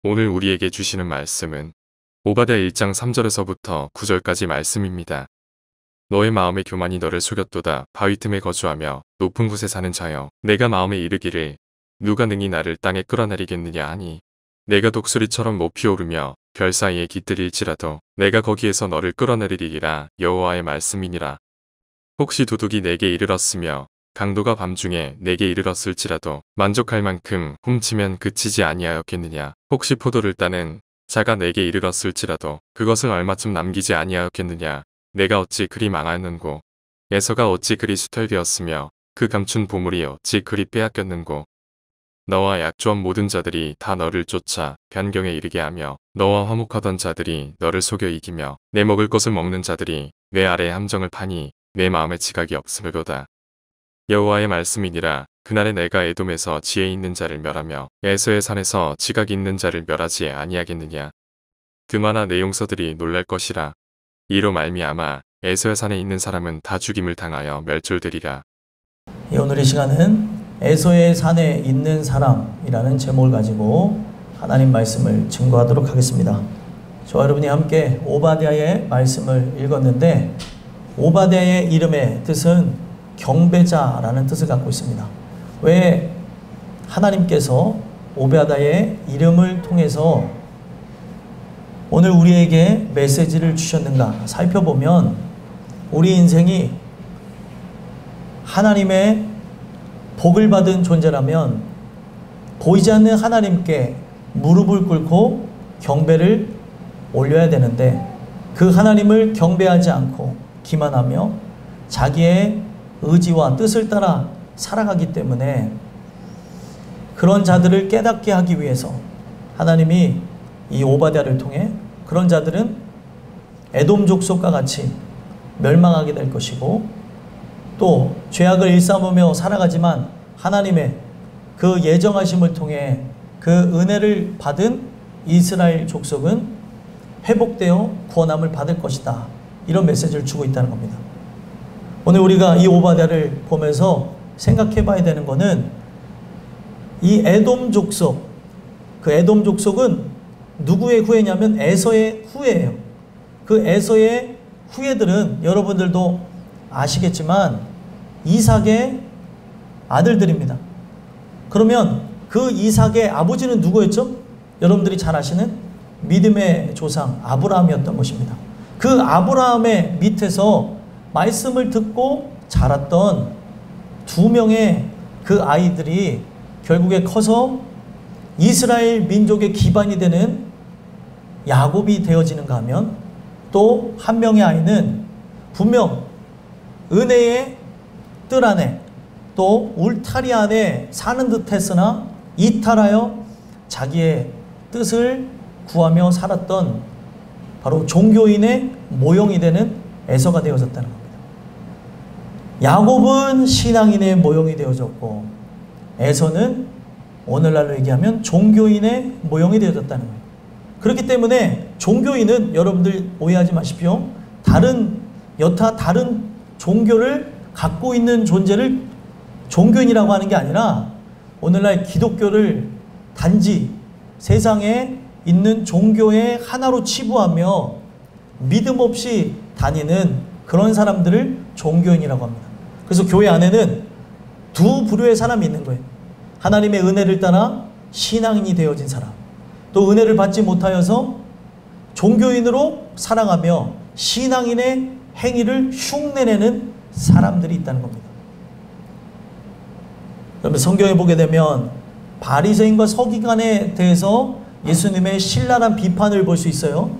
오늘 우리에게 주시는 말씀은 오바댜 1장 3절에서부터 9절까지 말씀입니다. 너의 마음의 교만이 너를 속였도다. 바위 틈에 거주하며 높은 곳에 사는 자여, 내가 마음에 이르기를 누가 능히 나를 땅에 끌어내리겠느냐 하니, 내가 독수리처럼 높이 오르며 별 사이에 깃들일지라도 내가 거기에서 너를 끌어내리리라. 여호와의 말씀이니라. 혹시 도둑이 내게 이르렀으며 강도가 밤중에 내게 이르렀을지라도 만족할 만큼 훔치면 그치지 아니하였겠느냐. 혹시 포도를 따는 자가 내게 이르렀을지라도 그것을 얼마쯤 남기지 아니하였겠느냐. 내가 어찌 그리 망하였는고, 에서가 어찌 그리 수탈되었으며 그 감춘 보물이 어찌 그리 빼앗겼는고. 너와 약조한 모든 자들이 다 너를 쫓아 변경에 이르게 하며 너와 화목하던 자들이 너를 속여 이기며 내 먹을 것을 먹는 자들이 내 아래에 함정을 파니 내 마음에 지각이 없으므로다. 여호와의 말씀이니라. 그날에 내가 에돔에서 지혜 있는 자를 멸하며 에서의 산에서 지각 있는 자를 멸하지 아니하겠느냐. 그마나 내 용서들이 놀랄 것이라. 이로 말미암아 에서의 산에 있는 사람은 다 죽임을 당하여 멸절되리라. 오늘의 시간은 에서의 산에 있는 사람이라는 제목을 가지고 하나님 말씀을 증거하도록 하겠습니다. 저와 여러분이 함께 오바댜의 말씀을 읽었는데, 오바댜의 이름의 뜻은 경배자라는 뜻을 갖고 있습니다. 왜 하나님께서 오바댜의 이름을 통해서 오늘 우리에게 메시지를 주셨는가 살펴보면, 우리 인생이 하나님의 복을 받은 존재라면 보이지 않는 하나님께 무릎을 꿇고 경배를 올려야 되는데, 그 하나님을 경배하지 않고 기만하며 자기의 의지와 뜻을 따라 살아가기 때문에, 그런 자들을 깨닫게 하기 위해서 하나님이 이 오바댜를 통해 그런 자들은 에돔 족속과 같이 멸망하게 될 것이고, 또 죄악을 일삼으며 살아가지만 하나님의 그 예정하심을 통해 그 은혜를 받은 이스라엘 족속은 회복되어 구원함을 받을 것이다. 이런 메시지를 주고 있다는 겁니다. 오늘 우리가 이 오바댜를 보면서 생각해 봐야 되는 것은, 이 에돔 족속, 그 에돔 족속은 누구의 후예냐면 에서의 후예예요. 그 에서의 후예들은 여러분들도 아시겠지만 이삭의 아들들입니다. 그러면 그 이삭의 아버지는 누구였죠? 여러분들이 잘 아시는 믿음의 조상 아브라함이었던 것입니다. 그 아브라함의 밑에서 말씀을 듣고 자랐던 두 명의 그 아이들이 결국에 커서 이스라엘 민족의 기반이 되는 야곱이 되어지는가 하면, 또 한 명의 아이는 분명 은혜의 뜰 안에 또 울타리 안에 사는 듯 했으나 이탈하여 자기의 뜻을 구하며 살았던 바로 종교인의 모형이 되는 에서가 되어졌다는 겁니다. 야곱은 신앙인의 모형이 되어졌고, 에서는 오늘날로 얘기하면 종교인의 모형이 되어졌다는 거예요. 그렇기 때문에 종교인은, 여러분들 오해하지 마십시오, 여타 다른 종교를 갖고 있는 존재를 종교인이라고 하는 게 아니라, 오늘날 기독교를 단지 세상에 있는 종교의 하나로 치부하며 믿음 없이 다니는 그런 사람들을 종교인이라고 합니다. 그래서 교회 안에는 두 부류의 사람이 있는 거예요. 하나님의 은혜를 따라 신앙인이 되어진 사람, 또 은혜를 받지 못하여서 종교인으로 살아가며 신앙인의 행위를 흉내내는 사람들이 있다는 겁니다. 그러면 성경에 보게 되면 바리새인과 서기관에 대해서 예수님의 신랄한 비판을 볼 수 있어요.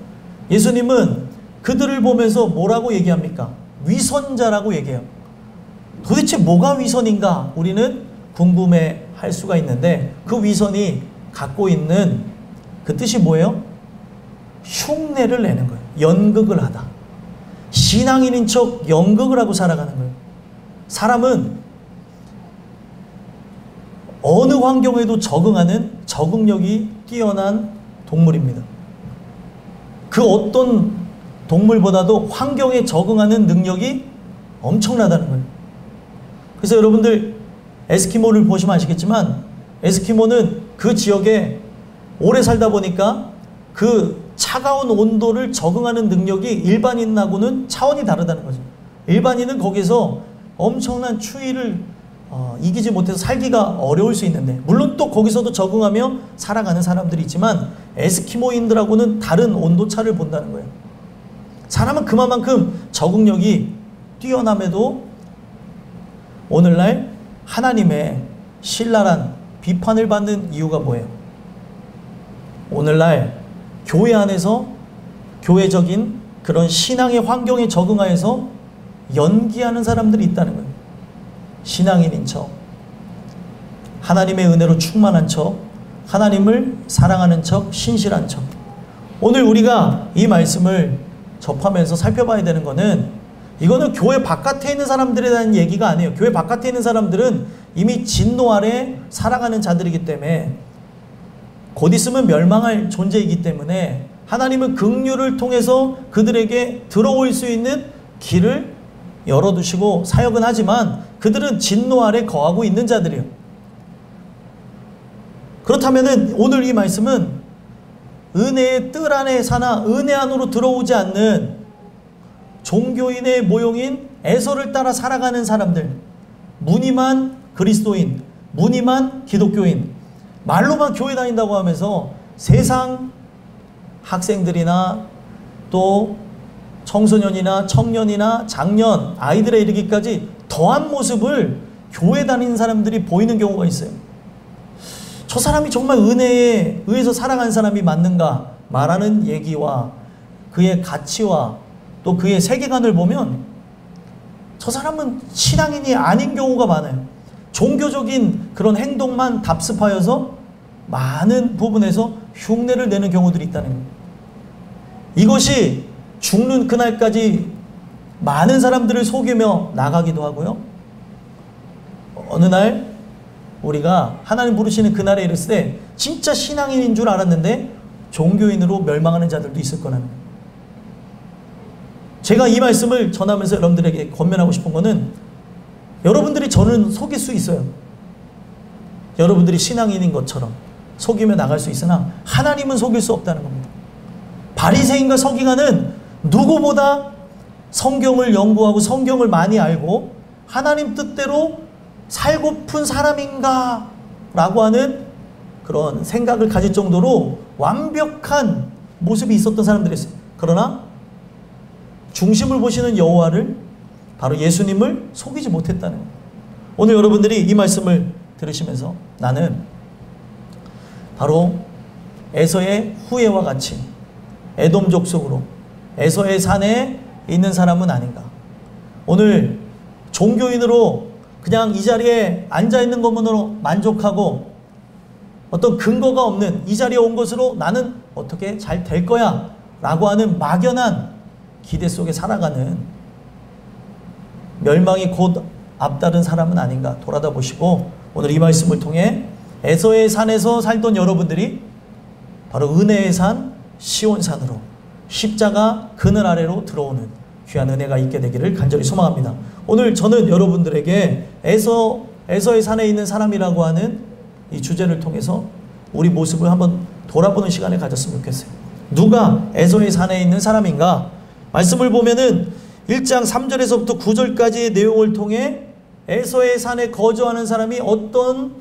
예수님은 그들을 보면서 뭐라고 얘기합니까? 위선자라고 얘기해요. 도대체 뭐가 위선인가 우리는 궁금해 할 수가 있는데, 그 위선이 갖고 있는 그 뜻이 뭐예요? 흉내를 내는 거예요. 연극을 하다. 신앙인인 척 연극을 하고 살아가는 거예요. 사람은 어느 환경에도 적응하는 적응력이 뛰어난 동물입니다. 그 어떤 동물보다도 환경에 적응하는 능력이 엄청나다는 거예요. 그래서 여러분들 에스키모를 보시면 아시겠지만, 에스키모는 그 지역에 오래 살다 보니까 그 차가운 온도를 적응하는 능력이 일반인하고는 차원이 다르다는 거죠. 일반인은 거기서 엄청난 추위를 이기지 못해서 살기가 어려울 수 있는데, 물론 또 거기서도 적응하며 살아가는 사람들이 있지만 에스키모인들하고는 다른 온도차를 본다는 거예요. 사람은 그만큼 적응력이 뛰어남에도 오늘날 하나님의 신랄한 비판을 받는 이유가 뭐예요? 오늘날 교회 안에서 교회적인 그런 신앙의 환경에 적응하여서 연기하는 사람들이 있다는 거예요. 신앙인인 척, 하나님의 은혜로 충만한 척, 하나님을 사랑하는 척, 신실한 척. 오늘 우리가 이 말씀을 접하면서 살펴봐야 되는 거는, 이거는 교회 바깥에 있는 사람들에 대한 얘기가 아니에요. 교회 바깥에 있는 사람들은 이미 진노 아래 살아가는 자들이기 때문에, 곧 있으면 멸망할 존재이기 때문에 하나님은 긍휼을 통해서 그들에게 들어올 수 있는 길을 열어두시고 사역은 하지만 그들은 진노 아래 거하고 있는 자들이에요. 그렇다면 오늘 이 말씀은 은혜의 뜰 안에 사나 은혜 안으로 들어오지 않는 종교인의 모형인 에서를 따라 살아가는 사람들, 무늬만 그리스도인, 무늬만 기독교인, 말로만 교회 다닌다고 하면서 세상 학생들이나 또 청소년이나 청년이나 장년, 아이들에 이르기까지 더한 모습을 교회 다니는 사람들이 보이는 경우가 있어요. 저 사람이 정말 은혜에 의해서 살아간 사람이 맞는가 말하는 얘기와 그의 가치와 또 그의 세계관을 보면 저 사람은 신앙인이 아닌 경우가 많아요. 종교적인 그런 행동만 답습하여서 많은 부분에서 흉내를 내는 경우들이 있다는 거예요. 이것이 죽는 그날까지 많은 사람들을 속이며 나가기도 하고요. 어느 날 우리가 하나님 부르시는 그날에 이르을 때 진짜 신앙인인 줄 알았는데 종교인으로 멸망하는 자들도 있을 거라는 거예요. 제가 이 말씀을 전하면서 여러분들에게 권면하고 싶은 거는, 여러분들이 저는 속일 수 있어요. 여러분들이 신앙인인 것처럼 속이며 나갈 수 있으나 하나님은 속일 수 없다는 겁니다. 바리새인과 서기관은 누구보다 성경을 연구하고 성경을 많이 알고 하나님 뜻대로 살고픈 사람인가 라고 하는 그런 생각을 가질 정도로 완벽한 모습이 있었던 사람들이었어요. 그러나 중심을 보시는 여호와를, 바로 예수님을 속이지 못했다는 거예요. 오늘 여러분들이 이 말씀을 들으시면서 나는 바로 에서의 후예와 같이 에돔 족속으로 에서의 산에 있는 사람은 아닌가. 오늘 종교인으로 그냥 이 자리에 앉아있는 것만으로 만족하고 어떤 근거가 없는 이 자리에 온 것으로 나는 어떻게 잘 될 거야 라고 하는 막연한 기대 속에 살아가는, 멸망이 곧 앞다른 사람은 아닌가 돌아다 보시고, 오늘 이 말씀을 통해 에서의 산에서 살던 여러분들이 바로 은혜의 산 시온산으로, 십자가 그늘 아래로 들어오는 귀한 은혜가 있게 되기를 간절히 소망합니다. 오늘 저는 여러분들에게 에서의 산에 있는 사람이라고 하는 이 주제를 통해서 우리 모습을 한번 돌아보는 시간을 가졌으면 좋겠어요. 누가 에서의 산에 있는 사람인가? 말씀을 보면은 1장 3절에서부터 9절까지의 내용을 통해 에서의 산에 거주하는 사람이 어떤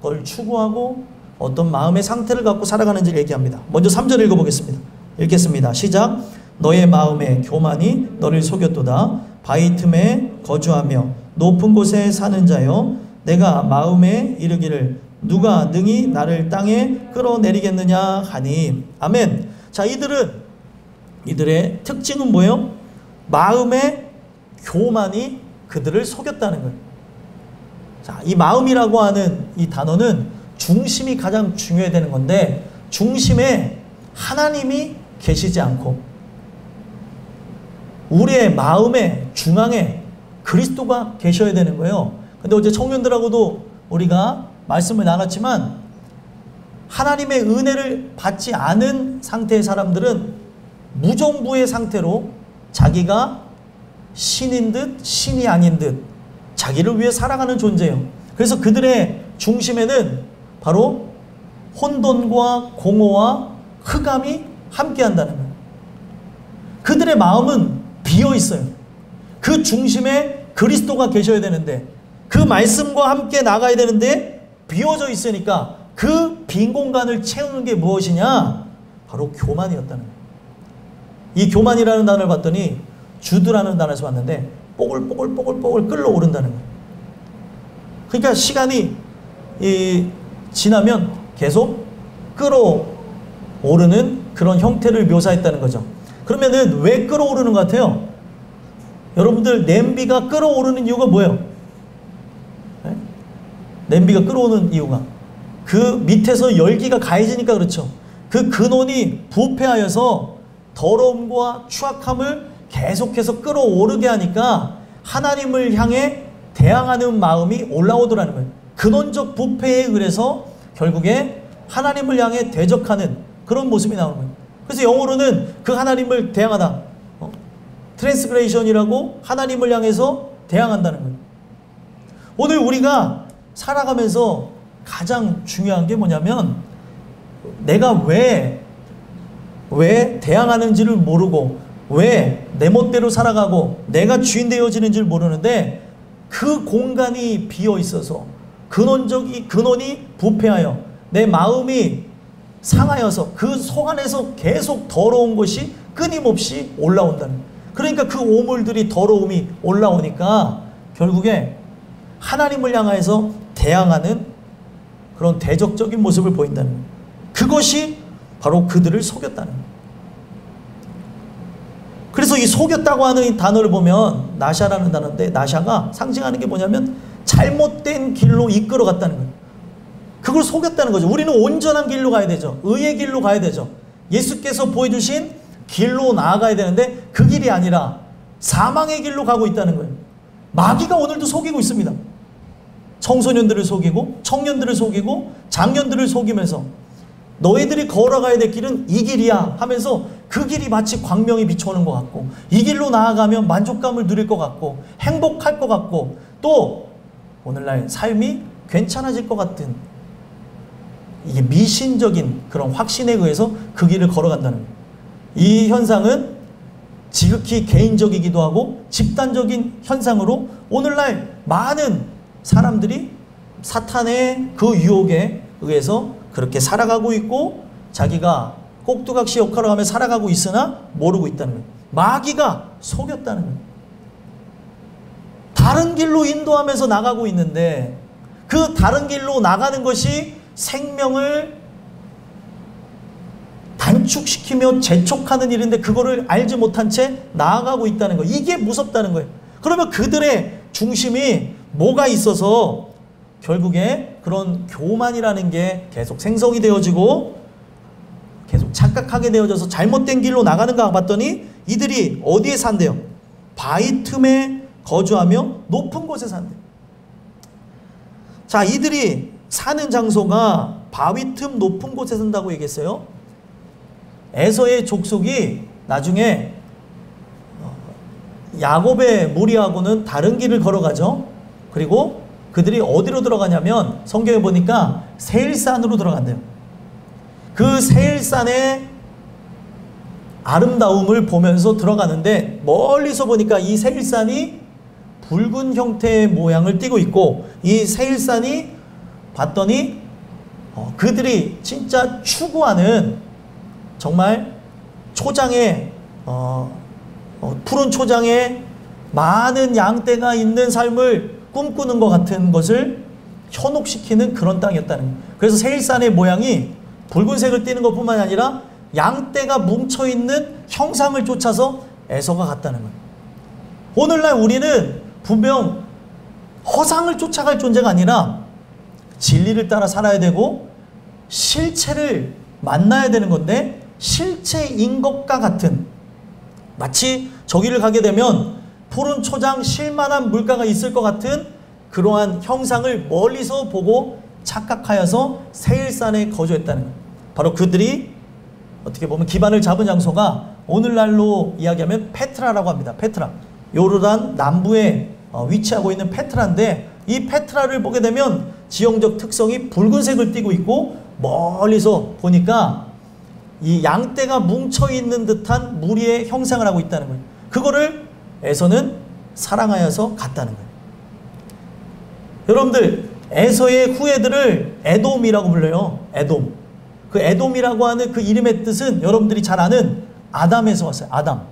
걸 추구하고 어떤 마음의 상태를 갖고 살아가는지를 얘기합니다. 먼저 3절 읽어보겠습니다. 읽겠습니다. 시작. 너의 마음의 교만이 너를 속였도다. 바위 틈에 거주하며 높은 곳에 사는 자여, 내가 마음에 이르기를 누가 능히 나를 땅에 끌어내리겠느냐 하니. 아멘. 자, 이들의 특징은 뭐예요? 마음의 교만이 그들을 속였다는 거예요. 자, 이 마음이라고 하는 이 단어는 중심이 가장 중요해야 되는 건데, 중심에 하나님이 계시지 않고 우리의 마음의 중앙에 그리스도가 계셔야 되는 거예요. 근데 어제 청년들하고도 우리가 말씀을 나눴지만, 하나님의 은혜를 받지 않은 상태의 사람들은 무정부의 상태로 자기가 신인 듯 신이 아닌 듯 자기를 위해 살아가는 존재예요. 그래서 그들의 중심에는 바로 혼돈과 공허와 흑암이 함께한다는 거예요. 그들의 마음은 비어 있어요. 그 중심에 그리스도가 계셔야 되는데, 그 말씀과 함께 나가야 되는데 비어져 있으니까 그 빈 공간을 채우는 게 무엇이냐? 바로 교만이었다는 거예요. 이 교만이라는 단어를 봤더니 주드라는 단어에서 봤는데 뽀글뽀글 끓어오른다는 거예요. 그러니까 시간이 지나면 계속 끓어오르는 그런 형태를 묘사했다는 거죠. 그러면은 왜 끓어오르는 것 같아요? 여러분들, 냄비가 끓어오르는 이유가 뭐예요? 네? 냄비가 끓어오르는 이유가 그 밑에서 열기가 가해지니까 그렇죠. 그 근원이 부패하여서 더러움과 추악함을 계속해서 끌어오르게 하니까 하나님을 향해 대항하는 마음이 올라오더라는 거예요. 근원적 부패에 의해서 결국에 하나님을 향해 대적하는 그런 모습이 나오는 거예요. 그래서 영어로는 그 하나님을 대항하다, 트랜스그레이션이라고 하나님을 향해서 대항한다는 거예요. 오늘 우리가 살아가면서 가장 중요한 게 뭐냐면, 내가 왜 대항하는지를 모르고 왜 내 멋대로 살아가고 내가 주인 되어지는지를 모르는데, 그 공간이 비어 있어서 근원이 부패하여 내 마음이 상하여서 그 속 안에서 계속 더러운 것이 끊임없이 올라온다는 거예요. 그러니까 그 오물들이, 더러움이 올라오니까 결국에 하나님을 향해서 대항하는 그런 대적적인 모습을 보인다는 거예요. 그것이 바로 그들을 속였다는 거예요. 그래서 이 속였다고 하는 이 단어를 보면 나샤라는 단어인데, 나샤가 상징하는 게 뭐냐면 잘못된 길로 이끌어갔다는 거예요. 그걸 속였다는 거죠. 우리는 온전한 길로 가야 되죠. 의의 길로 가야 되죠. 예수께서 보여주신 길로 나아가야 되는데 그 길이 아니라 사망의 길로 가고 있다는 거예요. 마귀가 오늘도 속이고 있습니다. 청소년들을 속이고 청년들을 속이고 장년들을 속이면서 너희들이 걸어가야 될 길은 이 길이야 하면서 그 길이 마치 광명이 비춰오는 것 같고, 이 길로 나아가면 만족감을 누릴 것 같고 행복할 것 같고 또 오늘날 삶이 괜찮아질 것 같은, 이게 미신적인 그런 확신에 의해서 그 길을 걸어간다는 거예요. 이 현상은 지극히 개인적이기도 하고 집단적인 현상으로 오늘날 많은 사람들이 사탄의 그 유혹에 의해서 그렇게 살아가고 있고, 자기가 꼭두각시 역할을 하며 살아가고 있으나 모르고 있다는 거예요. 마귀가 속였다는 거예요. 다른 길로 인도하면서 나가고 있는데 그 다른 길로 나가는 것이 생명을 단축시키며 재촉하는 일인데 그거를 알지 못한 채 나아가고 있다는 거예요. 이게 무섭다는 거예요. 그러면 그들의 중심이 뭐가 있어서 결국에 그런 교만이라는 게 계속 생성이 되어지고 계속 착각하게 되어져서 잘못된 길로 나가는가 봤더니 이들이 어디에 산대요? 바위 틈에 거주하며 높은 곳에 산대요. 자, 이들이 사는 장소가 바위 틈 높은 곳에 산다고 얘기했어요. 에서의 족속이 나중에 야곱의 무리하고는 다른 길을 걸어가죠. 그리고 그들이 어디로 들어가냐면 성경에 보니까 세일산으로 들어간대요. 그 세일산의 아름다움을 보면서 들어가는데 멀리서 보니까 이 세일산이 붉은 형태의 모양을 띠고 있고, 이 세일산이 봤더니 그들이 진짜 추구하는 정말 초장에 푸른 초장에 많은 양떼가 있는 삶을 꿈꾸는 것 같은 것을 현혹시키는 그런 땅이었다는 거예요. 그래서 세일산의 모양이 붉은색을 띠는 것뿐만 아니라 양떼가 뭉쳐있는 형상을 쫓아서 에서가 갔다는 거예요. 오늘날 우리는 분명 허상을 쫓아갈 존재가 아니라 진리를 따라 살아야 되고 실체를 만나야 되는 건데, 실체인 것과 같은, 마치 저기를 가게 되면 푸른 초장 쉴만한 물가가 있을 것 같은 그러한 형상을 멀리서 보고 착각하여서 세일산에 거주했다는 거예요. 바로 그들이 어떻게 보면 기반을 잡은 장소가 오늘날로 이야기하면 페트라라고 합니다. 페트라, 요르단 남부에 위치하고 있는 페트라인데, 이 페트라를 보게 되면 지형적 특성이 붉은색을 띠고 있고 멀리서 보니까 이 양떼가 뭉쳐있는 듯한 무리의 형상을 하고 있다는 거예요. 그거를 에서는 사랑하여서 갔다는 거예요. 여러분들, 에서의 후예들을 에돔이라고 불러요. 에돔. 그 에돔이라고 하는 그 이름의 뜻은 여러분들이 잘 아는 아담에서 왔어요. 아담.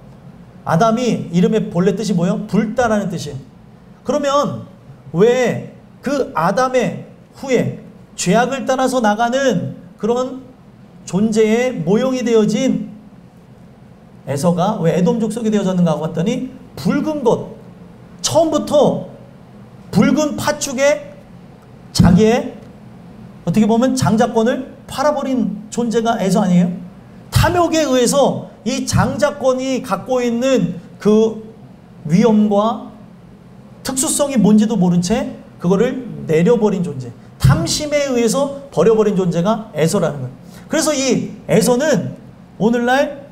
아담이 이름의 본래 뜻이 뭐예요? 불다라는 뜻이에요. 그러면 왜 그 아담의 후예, 죄악을 따라서 나가는 그런 존재의 모형이 되어진 에서가 왜 에돔 족속이 되어졌는가 하고 봤더니 붉은 것, 처음부터 붉은 팥죽에 자기의 어떻게 보면 장자권을 팔아버린 존재가 에서 아니에요? 탐욕에 의해서 이 장자권이 갖고 있는 그 위험과 특수성이 뭔지도 모른 채 그거를 내려버린 존재, 탐심에 의해서 버려버린 존재가 에서라는 거예요. 그래서 이 에서는 오늘날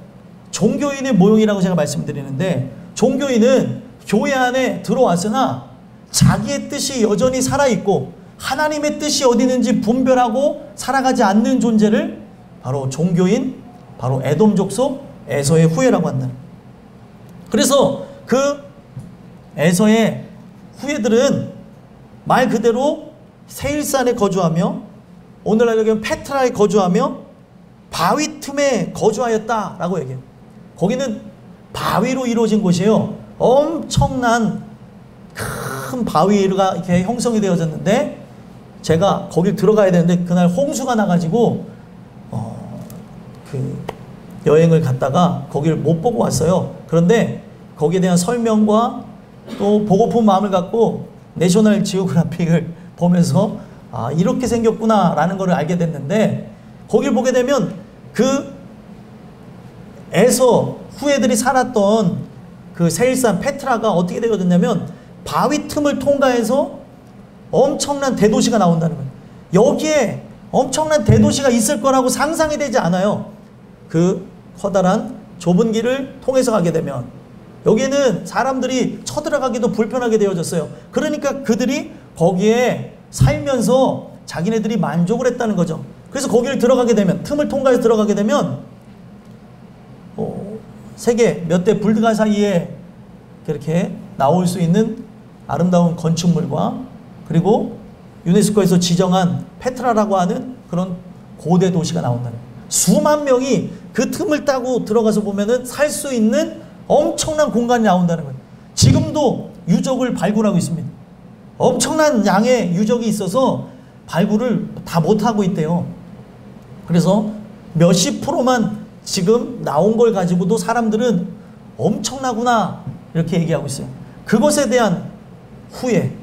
종교인의 모형이라고 제가 말씀드리는데, 종교인은 교회 안에 들어왔으나 자기의 뜻이 여전히 살아있고 하나님의 뜻이 어디 있는지 분별하고 살아가지 않는 존재를 바로 종교인, 바로 에돔 족속 에서의 후예라고 한다. 그래서 그 에서의 후예들은 말 그대로 세일산에 거주하며 오늘날 여기는 페트라에 거주하며 바위 틈에 거주하였다라고 얘기해요. 거기는 바위로 이루어진 곳이에요. 엄청난 큰 바위가 이렇게 형성이 되어졌는데, 제가 거길 들어가야 되는데 그날 홍수가 나가지고 그 여행을 갔다가 거기를 못 보고 왔어요. 그런데 거기에 대한 설명과 또 보고픈 마음을 갖고 내셔널 지오그래픽을 보면서 아, 이렇게 생겼구나 라는 걸 알게 됐는데, 거길 보게 되면 그 에서 후예들이 살았던 그 세일산 페트라가 어떻게 되어졌냐면 바위 틈을 통과해서 엄청난 대도시가 나온다는 거예요. 여기에 엄청난 대도시가 있을 거라고 상상이 되지 않아요. 그 커다란 좁은 길을 통해서 가게 되면 여기에는 사람들이 쳐들어가기도 불편하게 되어졌어요. 그러니까 그들이 거기에 살면서 자기네들이 만족을 했다는 거죠. 그래서 거기를 들어가게 되면, 틈을 통과해서 들어가게 되면 세계 몇 대 불가 사이에 그렇게 나올 수 있는 아름다운 건축물과, 그리고 유네스코에서 지정한 페트라라고 하는 그런 고대 도시가 나온다는 거예요. 수만 명이 그 틈을 따고 들어가서 보면은 살 수 있는 엄청난 공간이 나온다는 거예요. 지금도 유적을 발굴하고 있습니다. 엄청난 양의 유적이 있어서 발굴을 다 못하고 있대요. 그래서 몇십 프로만 지금 나온 걸 가지고도 사람들은 엄청나구나 이렇게 얘기하고 있어요. 그것에 대한 후예,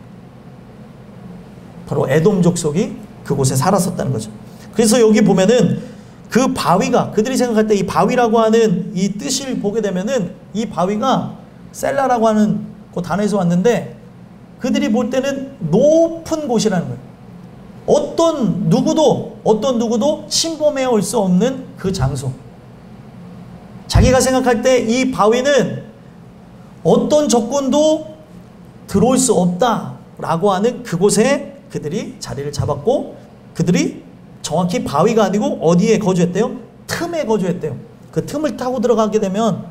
바로 에돔 족속이 그곳에 살았었다는 거죠. 그래서 여기 보면은 그 바위가, 그들이 생각할 때 이 바위라고 하는 이 뜻을 보게 되면은 이 바위가 셀라라고 하는 그 단어에서 왔는데, 그들이 볼 때는 높은 곳이라는 거예요. 어떤 누구도 침범해 올 수 없는 그 장소. 자기가 생각할 때 이 바위는 어떤 적군도 들어올 수 없다라고 하는 그곳에 그들이 자리를 잡았고, 그들이 정확히 바위가 아니고 어디에 거주했대요? 틈에 거주했대요. 그 틈을 타고 들어가게 되면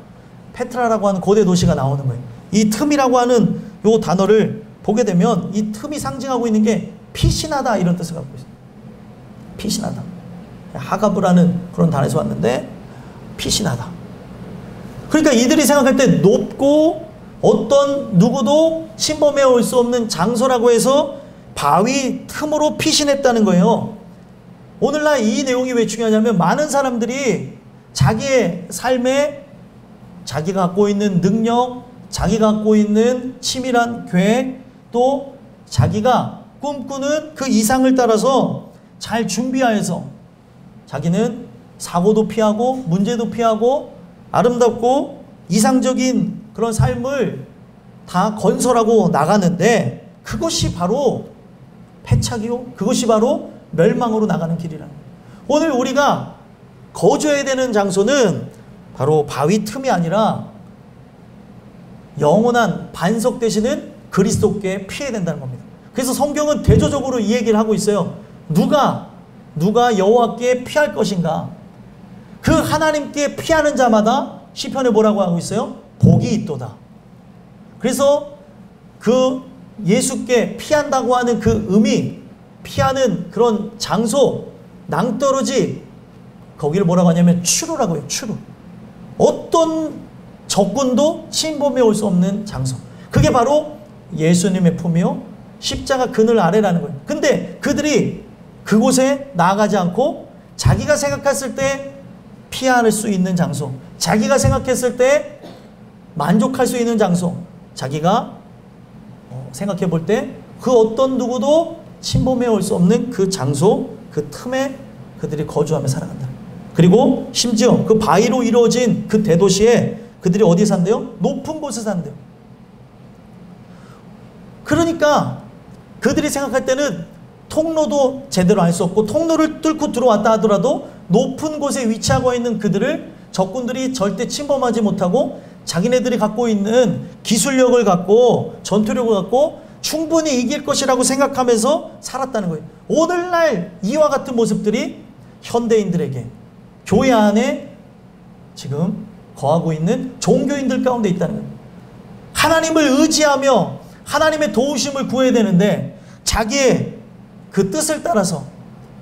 페트라라고 하는 고대 도시가 나오는 거예요. 이 틈이라고 하는 요 단어를 보게 되면 이 틈이 상징하고 있는 게 피신하다 이런 뜻을 갖고 있어요. 피신하다. 하가브라는 그런 단어에서 왔는데 피신하다. 그러니까 이들이 생각할 때 높고 어떤 누구도 침범해 올 수 없는 장소라고 해서 바위 틈으로 피신했다는 거예요. 오늘날 이 내용이 왜 중요하냐면, 많은 사람들이 자기의 삶에 자기가 갖고 있는 능력, 자기가 갖고 있는 치밀한 계획, 또 자기가 꿈꾸는 그 이상을 따라서 잘 준비하여서 자기는 사고도 피하고 문제도 피하고 아름답고 이상적인 그런 삶을 다 건설하고 나가는데, 그것이 바로 패착이요, 그것이 바로 멸망으로 나가는 길이라는 거예요. 오늘 우리가 거주해야 되는 장소는 바로 바위 틈이 아니라 영원한 반석 되시는 그리스도께 피해야 된다는 겁니다. 그래서 성경은 대조적으로 이 얘기를 하고 있어요. 누가 누가 여호와께 피할 것인가? 그 하나님께 피하는 자마다 시편에 뭐라고 하고 있어요? 복이 있도다. 그래서 그 예수께 피한다고 하는 그 의미, 피하는 그런 장소, 낭떠러지, 거기를 뭐라고 하냐면 추루라고 해요. 추루. 어떤 적군도 침범해 올 수 없는 장소. 그게 바로 예수님의 품이요 십자가 그늘 아래라는 거예요. 근데 그들이 그곳에 나아가지 않고 자기가 생각했을 때 피할 수 있는 장소, 자기가 생각했을 때 만족할 수 있는 장소, 자기가 생각해 볼 때 그 어떤 누구도 침범해 올 수 없는 그 장소, 그 틈에 그들이 거주하며 살아간다. 그리고 심지어 그 바위로 이루어진 그 대도시에 그들이 어디 산대요? 높은 곳에 산대요. 그러니까 그들이 생각할 때는 통로도 제대로 알 수 없고 통로를 뚫고 들어왔다 하더라도 높은 곳에 위치하고 있는 그들을 적군들이 절대 침범하지 못하고 자기네들이 갖고 있는 기술력을 갖고 전투력을 갖고 충분히 이길 것이라고 생각하면서 살았다는 거예요. 오늘날 이와 같은 모습들이 현대인들에게 교회 안에 지금 거하고 있는 종교인들 가운데 있다는 거예요. 하나님을 의지하며 하나님의 도우심을 구해야 되는데 자기의 그 뜻을 따라서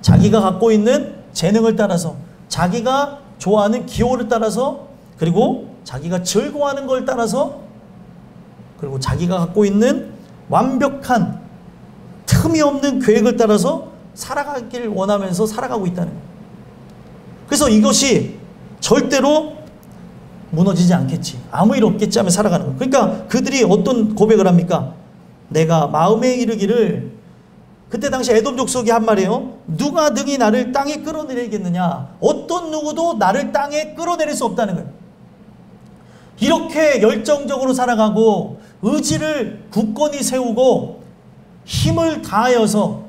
자기가 갖고 있는 재능을 따라서 자기가 좋아하는 기호를 따라서 그리고 자기가 즐거워하는 걸 따라서 그리고 자기가 갖고 있는 완벽한 틈이 없는 계획을 따라서 살아가기를 원하면서 살아가고 있다는 거예요. 그래서 이것이 절대로 무너지지 않겠지. 아무 일 없겠지 하며 살아가는 거예요. 그러니까 그들이 어떤 고백을 합니까? 내가 마음에 이르기를 그때 당시 에돔 족속이 한 말이에요. 누가 능히 나를 땅에 끌어내리겠느냐. 어떤 누구도 나를 땅에 끌어내릴 수 없다는 거예요. 이렇게 열정적으로 살아가고 의지를 굳건히 세우고 힘을 다하여서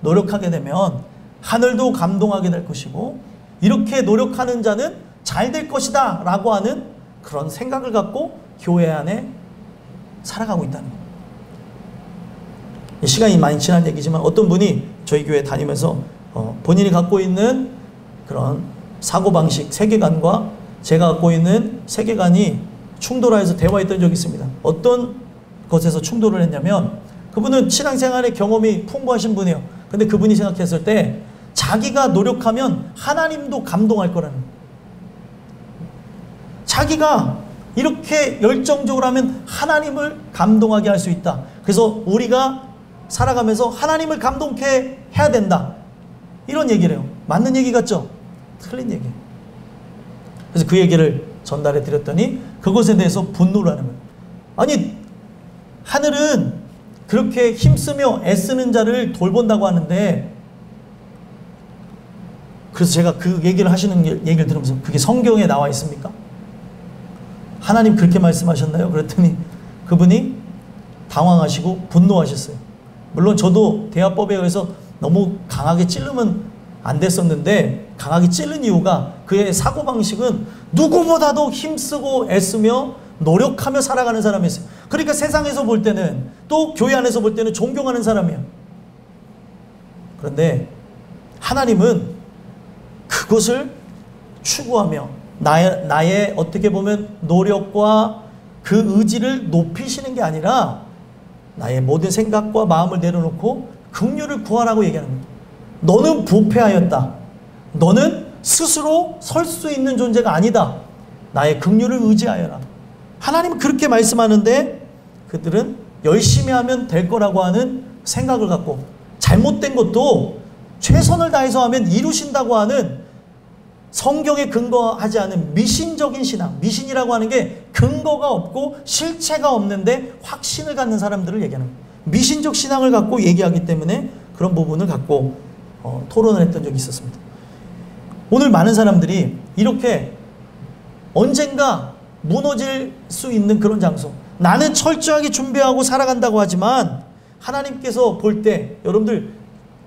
노력하게 되면 하늘도 감동하게 될 것이고 이렇게 노력하는 자는 잘 될 것이다 라고 하는 그런 생각을 갖고 교회 안에 살아가고 있다는 거예요. 시간이 많이 지난 얘기지만 어떤 분이 저희 교회 다니면서 본인이 갖고 있는 그런 사고방식, 세계관과 제가 갖고 있는 세계관이 충돌하여서 대화했던 적이 있습니다. 어떤 것에서 충돌을 했냐면 그분은 신앙생활의 경험이 풍부하신 분이에요. 근데 그분이 생각했을 때 자기가 노력하면 하나님도 감동할 거라는 거예요. 자기가 이렇게 열정적으로 하면 하나님을 감동하게 할 수 있다. 그래서 우리가 살아가면서 하나님을 감동케 해야 된다. 이런 얘기를 해요. 맞는 얘기 같죠? 틀린 얘기예요. 그래서 그 얘기를 전달해 드렸더니 그것에 대해서 분노를 하는 거예요. 아니 하늘은 그렇게 힘쓰며 애쓰는 자를 돌본다고 하는데 그래서 제가 그 얘기를 하시는 얘기를 들으면서 그게 성경에 나와 있습니까? 하나님 그렇게 말씀하셨나요? 그랬더니 그분이 당황하시고 분노하셨어요. 물론 저도 대화법에 의해서 너무 강하게 찌르면 안 됐었는데 강하게 찌른 이유가 그의 사고방식은 누구보다도 힘쓰고 애쓰며 노력하며 살아가는 사람이었어요. 그러니까 세상에서 볼 때는 또 교회 안에서 볼 때는 존경하는 사람이에요. 그런데 하나님은 그것을 추구하며 나의 어떻게 보면 노력과 그 의지를 높이시는 게 아니라 나의 모든 생각과 마음을 내려놓고 긍휼을 구하라고 얘기하는 거예요. 너는 부패하였다. 너는 스스로 설 수 있는 존재가 아니다. 나의 긍휼을 의지하여라. 하나님은 그렇게 말씀하는데 그들은 열심히 하면 될 거라고 하는 생각을 갖고 잘못된 것도 최선을 다해서 하면 이루신다고 하는 성경에 근거하지 않은 미신적인 신앙, 미신이라고 하는 게 근거가 없고 실체가 없는데 확신을 갖는 사람들을 얘기하는 거예요. 미신적 신앙을 갖고 얘기하기 때문에 그런 부분을 갖고 토론을 했던 적이 있었습니다. 오늘 많은 사람들이 이렇게 언젠가 무너질 수 있는 그런 장소, 나는 철저하게 준비하고 살아간다고 하지만 하나님께서 볼 때 여러분들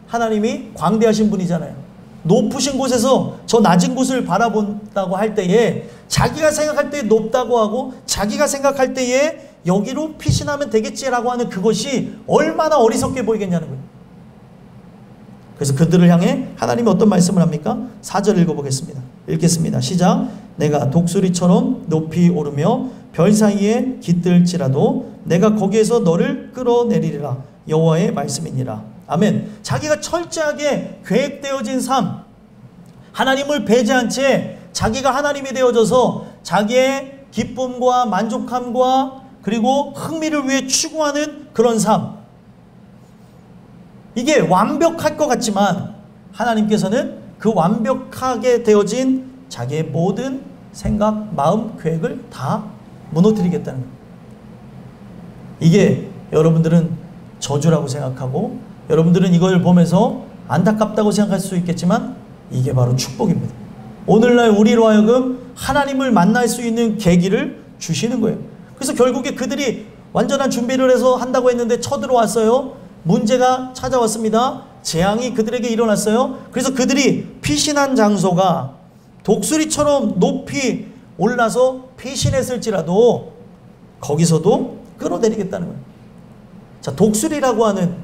하나님이 광대하신 분이잖아요. 높으신 곳에서 저 낮은 곳을 바라본다고 할 때에 자기가 생각할 때 높다고 하고 자기가 생각할 때에 여기로 피신하면 되겠지라고 하는 그것이 얼마나 어리석게 보이겠냐는 거예요. 그래서 그들을 향해 하나님이 어떤 말씀을 합니까? 4절 읽어보겠습니다. 읽겠습니다. 시작. 내가 독수리처럼 높이 오르며 별 사이에 깃들지라도 내가 거기에서 너를 끌어내리리라. 여호와의 말씀이니라. 아멘. 자기가 철저하게 계획되어진 삶, 하나님을 배제한 채 자기가 하나님이 되어져서 자기의 기쁨과 만족함과 그리고 흥미를 위해 추구하는 그런 삶, 이게 완벽할 것 같지만 하나님께서는 그 완벽하게 되어진 자기의 모든 생각, 마음, 계획을 다 무너뜨리겠다는 거예요. 이게 여러분들은 저주라고 생각하고 여러분들은 이걸 보면서 안타깝다고 생각할 수 있겠지만 이게 바로 축복입니다. 오늘날 우리로 하여금 하나님을 만날 수 있는 계기를 주시는 거예요. 그래서 결국에 그들이 완전한 준비를 해서 한다고 했는데 쳐들어왔어요. 문제가 찾아왔습니다. 재앙이 그들에게 일어났어요. 그래서 그들이 피신한 장소가 독수리처럼 높이 올라서 피신했을지라도 거기서도 끌어내리겠다는 거예요. 자, 독수리라고 하는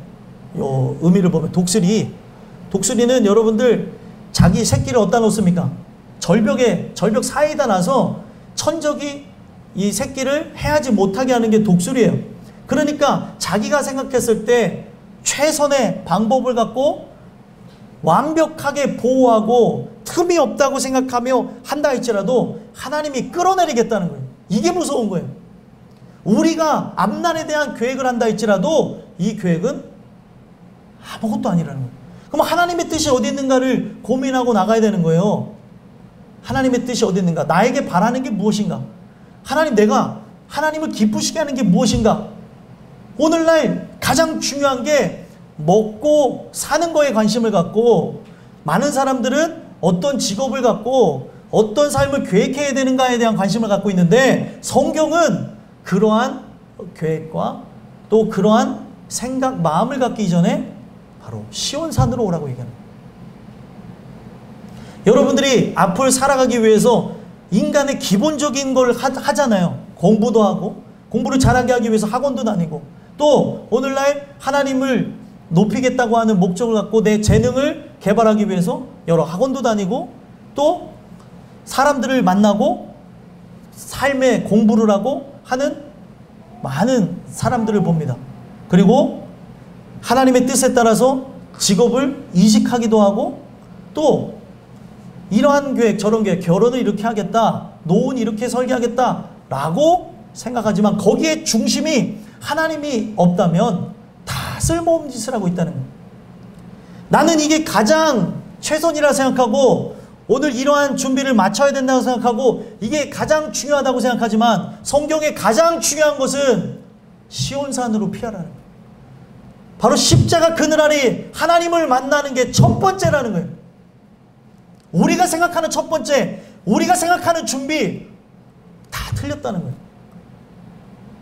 요 의미를 보면 독수리는 여러분들 자기 새끼를 어디다 놓습니까? 절벽 사이에다 놔서 천적이 이 새끼를 해하지 못하게 하는 게 독수리예요. 그러니까 자기가 생각했을 때 최선의 방법을 갖고 완벽하게 보호하고 틈이 없다고 생각하며 한다 할지라도 하나님이 끌어내리겠다는 거예요. 이게 무서운 거예요. 우리가 앞날에 대한 계획을 한다 할지라도 이 계획은 아무것도 아니라는 거예요. 그럼 하나님의 뜻이 어디 있는가를 고민하고 나가야 되는 거예요. 하나님의 뜻이 어디 있는가? 나에게 바라는 게 무엇인가? 하나님, 내가 하나님을 기쁘시게 하는 게 무엇인가? 오늘날 가장 중요한 게 먹고 사는 거에 관심을 갖고 많은 사람들은 어떤 직업을 갖고 어떤 삶을 계획해야 되는가에 대한 관심을 갖고 있는데 성경은 그러한 계획과 또 그러한 생각, 마음을 갖기 이전에 바로 시온산으로 오라고 얘기합니다. 여러분들이 앞을 살아가기 위해서 인간의 기본적인 걸 하잖아요. 공부도 하고 공부를 잘하게 하기 위해서 학원도 다니고 또 오늘날 하나님을 높이겠다고 하는 목적을 갖고 내 재능을 개발하기 위해서 여러 학원도 다니고 또 사람들을 만나고 삶의 공부를 하고 하는 많은 사람들을 봅니다. 그리고 하나님의 뜻에 따라서 직업을 이직하기도 하고 또 이러한 계획 저런 계획, 결혼을 이렇게 하겠다, 노후는 이렇게 설계하겠다 라고 생각하지만 거기에 중심이 하나님이 없다면 다 쓸모없는 짓을 하고 있다는 거예요. 나는 이게 가장 최선이라 생각하고 오늘 이러한 준비를 마쳐야 된다고 생각하고 이게 가장 중요하다고 생각하지만 성경에 가장 중요한 것은 시온산으로 피하라는 거예요. 바로 십자가 그늘 아래 하나님을 만나는 게 첫 번째라는 거예요. 우리가 생각하는 첫 번째, 우리가 생각하는 준비 다 틀렸다는 거예요.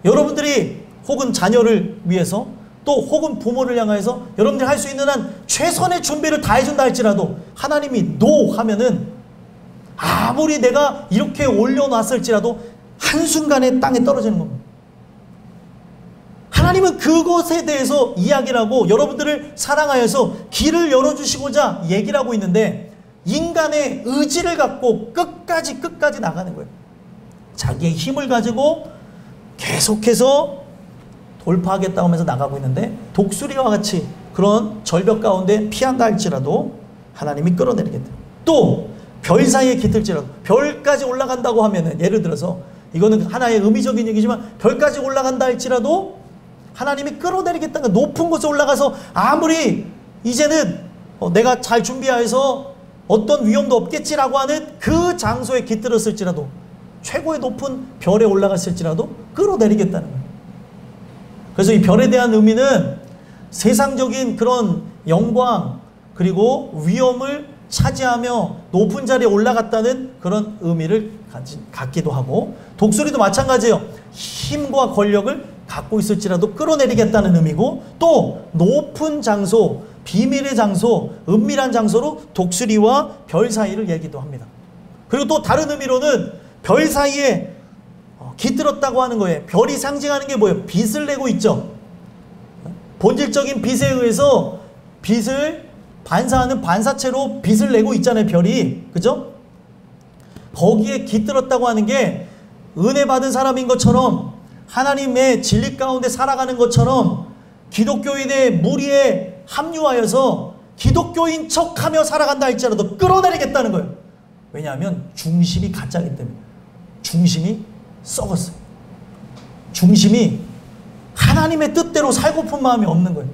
여러분들이 혹은 자녀를 위해서 또 혹은 부모를 향해서 여러분들이 할 수 있는 한 최선의 준비를 다 해준다 할지라도 하나님이 노 하면은 아무리 내가 이렇게 올려놨을지라도 한순간에 땅에 떨어지는 겁니다. 하나님은 그것에 대해서 이야기를 하고 여러분들을 사랑하여서 길을 열어주시고자 얘기를 하고 있는데 인간의 의지를 갖고 끝까지 나가는 거예요. 자기의 힘을 가지고 계속해서 돌파하겠다고 하면서 나가고 있는데 독수리와 같이 그런 절벽 가운데 피한다 할지라도 하나님이 끌어내리겠다. 또 별 사이에 깃들지라도 별까지 올라간다고 하면은 예를 들어서 이거는 하나의 의미적인 얘기지만 별까지 올라간다 할지라도 하나님이 끌어내리겠다는 높은 곳에 올라가서 아무리 이제는 내가 잘 준비해서 어떤 위험도 없겠지라고 하는 그 장소에 깃들었을지라도 최고의 높은 별에 올라갔을지라도 끌어내리겠다는 거예요. 그래서 이 별에 대한 의미는 세상적인 그런 영광 그리고 위험을 차지하며 높은 자리에 올라갔다는 그런 의미를 갖기도 하고 독수리도 마찬가지예요. 힘과 권력을 갖고 있을지라도 끌어내리겠다는 의미고 또 높은 장소, 비밀의 장소, 은밀한 장소로 독수리와 별 사이를 얘기도 합니다. 그리고 또 다른 의미로는 별 사이에 깃들었다고 하는 거예요. 별이 상징하는 게 뭐예요? 빛을 내고 있죠. 본질적인 빛에 의해서 빛을 반사하는 반사체로 빛을 내고 있잖아요. 별이. 그죠? 거기에 깃들었다고 하는 게 은혜 받은 사람인 것처럼 하나님의 진리 가운데 살아가는 것처럼 기독교인의 무리에 합류하여서 기독교인 척하며 살아간다 할지라도 끌어내리겠다는 거예요. 왜냐하면 중심이 가짜이기 때문에. 중심이 썩었어요. 중심이 하나님의 뜻대로 살고픈 마음이 없는 거예요.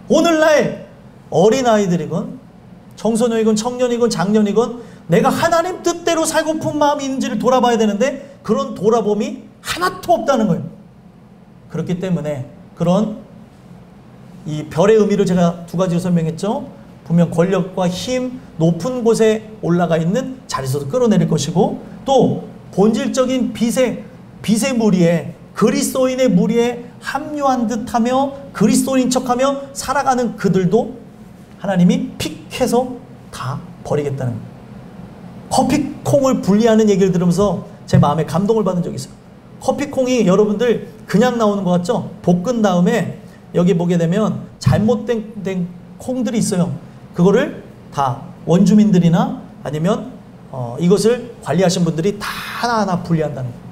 오늘날 어린아이들이건 청소년이건 청년이건 장년이건 내가 하나님 뜻대로 살고픈 마음이 있는지를 돌아봐야 되는데 그런 돌아봄이 하나도 없다는 거예요. 그렇기 때문에 그런 이 별의 의미를 제가 두 가지로 설명했죠. 분명 권력과 힘, 높은 곳에 올라가 있는 자리에서도 끌어내릴 것이고 또 본질적인 빛의 무리에 그리스도인의 무리에 합류한 듯하며 그리스도인 척하며 살아가는 그들도 하나님이 픽해서 다 버리겠다는 거예요. 커피콩을 분리하는 얘기를 들으면서 제 마음에 감동을 받은 적이 있어요. 커피콩이 여러분들 그냥 나오는 것 같죠? 볶은 다음에 여기 보게 되면 잘못된 콩들이 있어요. 그거를 다 원주민들이나 아니면 이것을 관리하신 분들이 다 하나하나 분리한다는 거예요.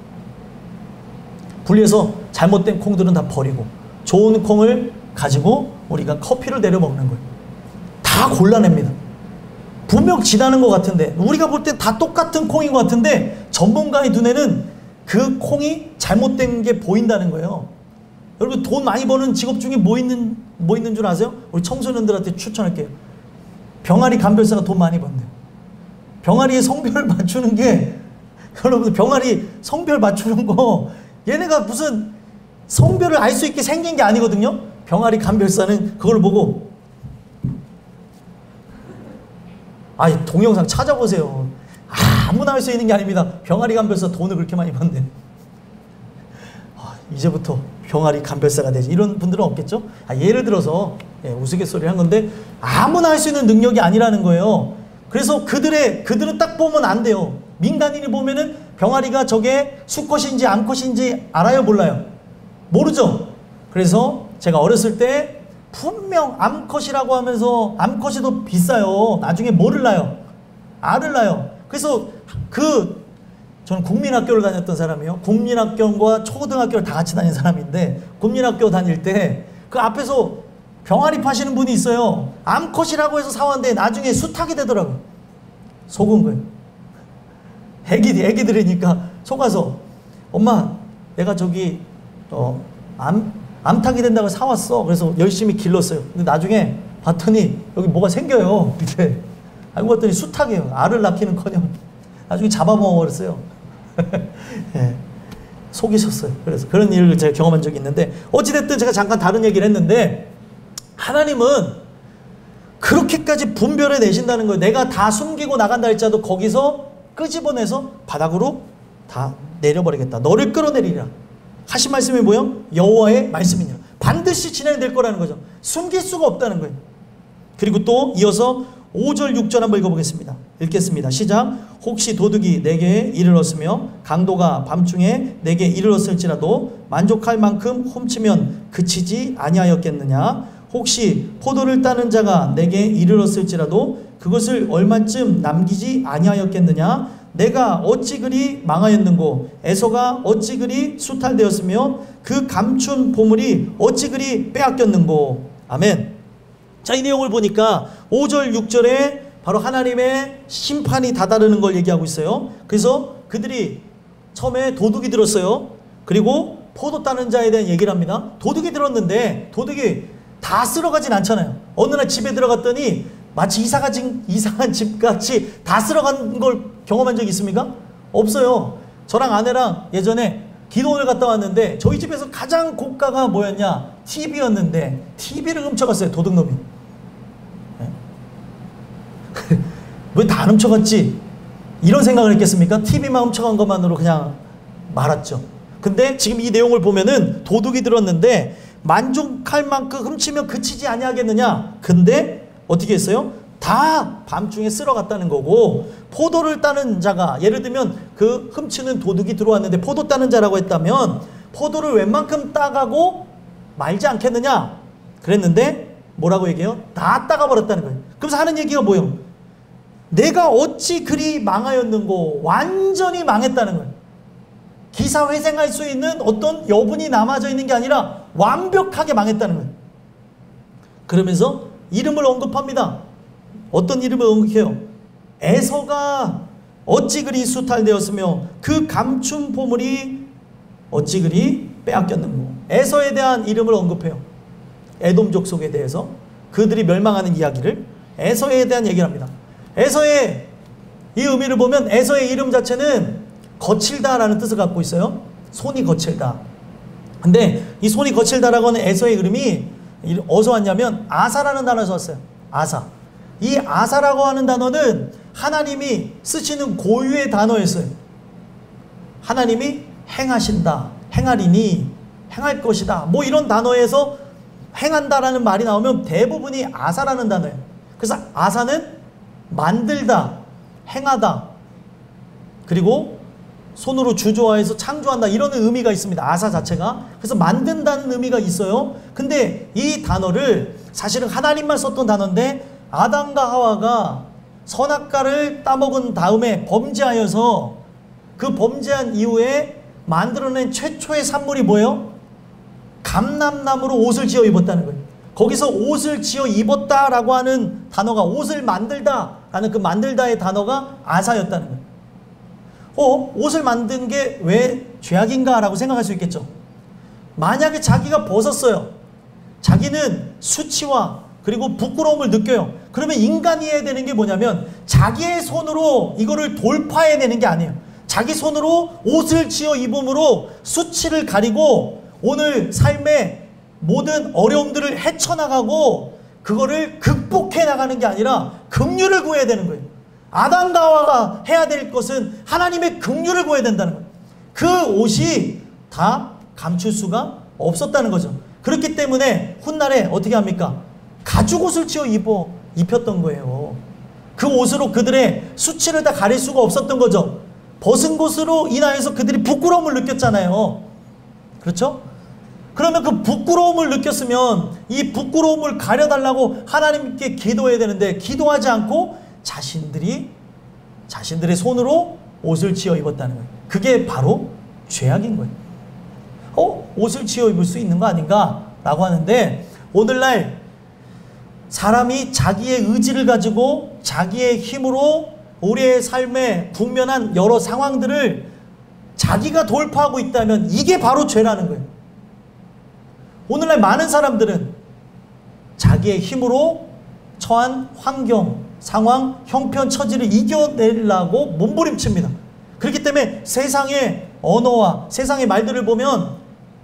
분리해서 잘못된 콩들은 다 버리고 좋은 콩을 가지고 우리가 커피를 내려 먹는 거예요. 다 골라냅니다. 분명 지나는 것 같은데 우리가 볼 때 다 똑같은 콩인 것 같은데 전문가의 눈에는 그 콩이 잘못된 게 보인다는 거예요. 여러분 돈 많이 버는 직업 중에 뭐 있는 줄 아세요? 우리 청소년들한테 추천할게요. 병아리 감별사가 돈 많이 번대요. 병아리의 성별 맞추는 게 여러분 병아리 성별 맞추는 거 얘네가 무슨 성별을 알 수 있게 생긴 게 아니거든요. 병아리 감별사는 그걸 보고 동영상 찾아보세요. 아무나 할 수 있는 게 아닙니다. 병아리 감별사 돈을 그렇게 많이 번대. 이제부터 병아리 감별사가 되지. 이런 분들은 없겠죠? 예를 들어서 우스갯소리를 한 건데 아무나 할 수 있는 능력이 아니라는 거예요. 그래서 그들은 딱 보면 안 돼요. 민간인이 보면은 병아리가 저게 수컷인지 암컷인지 알아요? 몰라요? 모르죠? 그래서 제가 어렸을 때 분명 암컷이라고 하면서 암컷이 더 비싸요. 나중에 뭐를 낳아요? 알을 낳아요. 그래서 저는 국민학교를 다녔던 사람이에요. 국민학교와 초등학교를 다 같이 다닌 사람인데 국민학교 다닐 때 그 앞에서 병아리 파시는 분이 있어요. 암컷이라고 해서 사왔는데 나중에 수탉이 되더라고요. 속은 거예요. 애기들이니까 속아서 엄마 내가 저기 암탉이 된다고 사왔어. 그래서 열심히 길렀어요. 근데 나중에 봤더니 여기 뭐가 생겨요. 이제 알고 봤더니 수탉이에요. 알을 낳기는커녕 나중에 잡아먹어버렸어요. 예, 속이셨어요. 그래서 그런 일을 제가 경험한 적이 있는데 어찌됐든 제가 잠깐 다른 얘기를 했는데 하나님은 그렇게까지 분별해 내신다는 거예요. 내가 다 숨기고 나간다 할지라도 거기서 끄집어내서 바닥으로 다 내려버리겠다. 너를 끌어내리리라. 하신 말씀이 뭐예요? 여호와의 말씀이니라. 반드시 진행될 거라는 거죠. 숨길 수가 없다는 거예요. 그리고 또 이어서 5절 6절 한번 읽어보겠습니다. 읽겠습니다. 시작. 혹시 도둑이 내게 이르렀으며 강도가 밤중에 내게 이르렀을지라도 만족할 만큼 훔치면 그치지 아니하였겠느냐. 혹시 포도를 따는 자가 내게 이르렀을지라도 그것을 얼마쯤 남기지 아니하였겠느냐. 내가 어찌 그리 망하였는고 에서가 어찌 그리 수탈되었으며 그 감춘 보물이 어찌 그리 빼앗겼는고. 아멘. 자, 이 내용을 보니까 5절 6절에 바로 하나님의 심판이 다다르는 걸 얘기하고 있어요. 그래서 그들이 처음에 도둑이 들었어요. 그리고 포도 따는 자에 대한 얘기를 합니다. 도둑이 들었는데 도둑이 다 쓸어가진 않잖아요. 어느 날 집에 들어갔더니 마치 이상한 집같이 다 쓸어간 걸 경험한 적 있습니까? 없어요. 저랑 아내랑 예전에 기도원을 갔다 왔는데 저희 집에서 가장 고가가 뭐였냐? TV였는데 TV를 훔쳐갔어요. 도둑놈이. 왜 다 훔쳐갔지? 이런 생각을 했겠습니까? TV만 훔쳐간 것만으로 그냥 말았죠. 근데 지금 이 내용을 보면은 도둑이 들었는데 만족할 만큼 훔치면 그치지 아니하겠느냐. 근데 어떻게 했어요? 다 밤중에 쓸어갔다는 거고, 포도를 따는 자가, 예를 들면 그 훔치는 도둑이 들어왔는데 포도 따는 자라고 했다면 포도를 웬만큼 따가고 말지 않겠느냐 그랬는데 뭐라고 얘기해요? 다 따가버렸다는 거예요. 그래서 하는 얘기가 뭐예요? 내가 어찌 그리 망하였는고, 완전히 망했다는 거예요. 기사회생할 수 있는 어떤 여분이 남아져 있는 게 아니라 완벽하게 망했다는 거예요. 그러면서 이름을 언급합니다. 어떤 이름을 언급해요? 에서가 어찌 그리 수탈되었으며 그 감춘 보물이 어찌 그리 빼앗겼는고. 에서에 대한 이름을 언급해요. 에돔 족속에 대해서 그들이 멸망하는 이야기를, 에서에 대한 얘기를 합니다. 에서의 이 의미를 보면 에서의 이름 자체는 거칠다라는 뜻을 갖고 있어요. 손이 거칠다. 근데 이 손이 거칠다라고 하는 에서의 이름이 어디서 왔냐면 아사라는 단어에서 왔어요. 아사. 이 아사라고 하는 단어는 하나님이 쓰시는 고유의 단어였어요. 하나님이 행하신다, 행하리니, 행할 것이다, 뭐 이런 단어에서 행한다라는 말이 나오면 대부분이 아사라는 단어예요. 그래서 아사는 만들다, 행하다, 그리고 손으로 주조하여서 창조한다, 이런 의미가 있습니다. 아사 자체가. 그래서 만든다는 의미가 있어요. 근데 이 단어를 사실은 하나님만 썼던 단어인데 아담과 하와가 선악과를 따먹은 다음에 범죄하여서 그 범죄한 이후에 만들어낸 최초의 산물이 뭐예요? 감람나무로 옷을 지어 입었다는 거예요. 거기서 옷을 지어 입었다라고 하는 단어가, 옷을 만들다라는 그 만들다의 단어가 아사였다는 거예요. 옷을 만든 게 왜 죄악인가 라고 생각할 수 있겠죠. 만약에 자기가 벗었어요. 자기는 수치와 그리고 부끄러움을 느껴요. 그러면 인간이 해야 되는 게 뭐냐면 자기의 손으로 이거를 돌파해내는 게 아니에요. 자기 손으로 옷을 지어 입음으로 수치를 가리고 오늘 삶의 모든 어려움들을 헤쳐나가고 그거를 극복해 나가는 게 아니라 긍휼을 구해야 되는 거예요. 아담과 하와가 해야 될 것은 하나님의 긍휼을 구해야 된다는 거예요. 그 옷이 다 감출 수가 없었다는 거죠. 그렇기 때문에 훗날에 어떻게 합니까? 가죽 옷을 지어 입혔던 거예요. 그 옷으로 그들의 수치를 다 가릴 수가 없었던 거죠. 벗은 것으로 인하여서 그들이 부끄러움을 느꼈잖아요. 그렇죠? 그러면 그 부끄러움을 느꼈으면 이 부끄러움을 가려달라고 하나님께 기도해야 되는데 기도하지 않고 자신들의 손으로 옷을 지어 입었다는 거예요. 그게 바로 죄악인 거예요. 옷을 지어 입을 수 있는 거 아닌가? 라고 하는데 오늘날 사람이 자기의 의지를 가지고 자기의 힘으로 우리의 삶에 국면한 여러 상황들을 자기가 돌파하고 있다면 이게 바로 죄라는 거예요. 오늘날 많은 사람들은 자기의 힘으로 처한 환경, 상황, 형편, 처지를 이겨내려고 몸부림칩니다. 그렇기 때문에 세상의 언어와 세상의 말들을 보면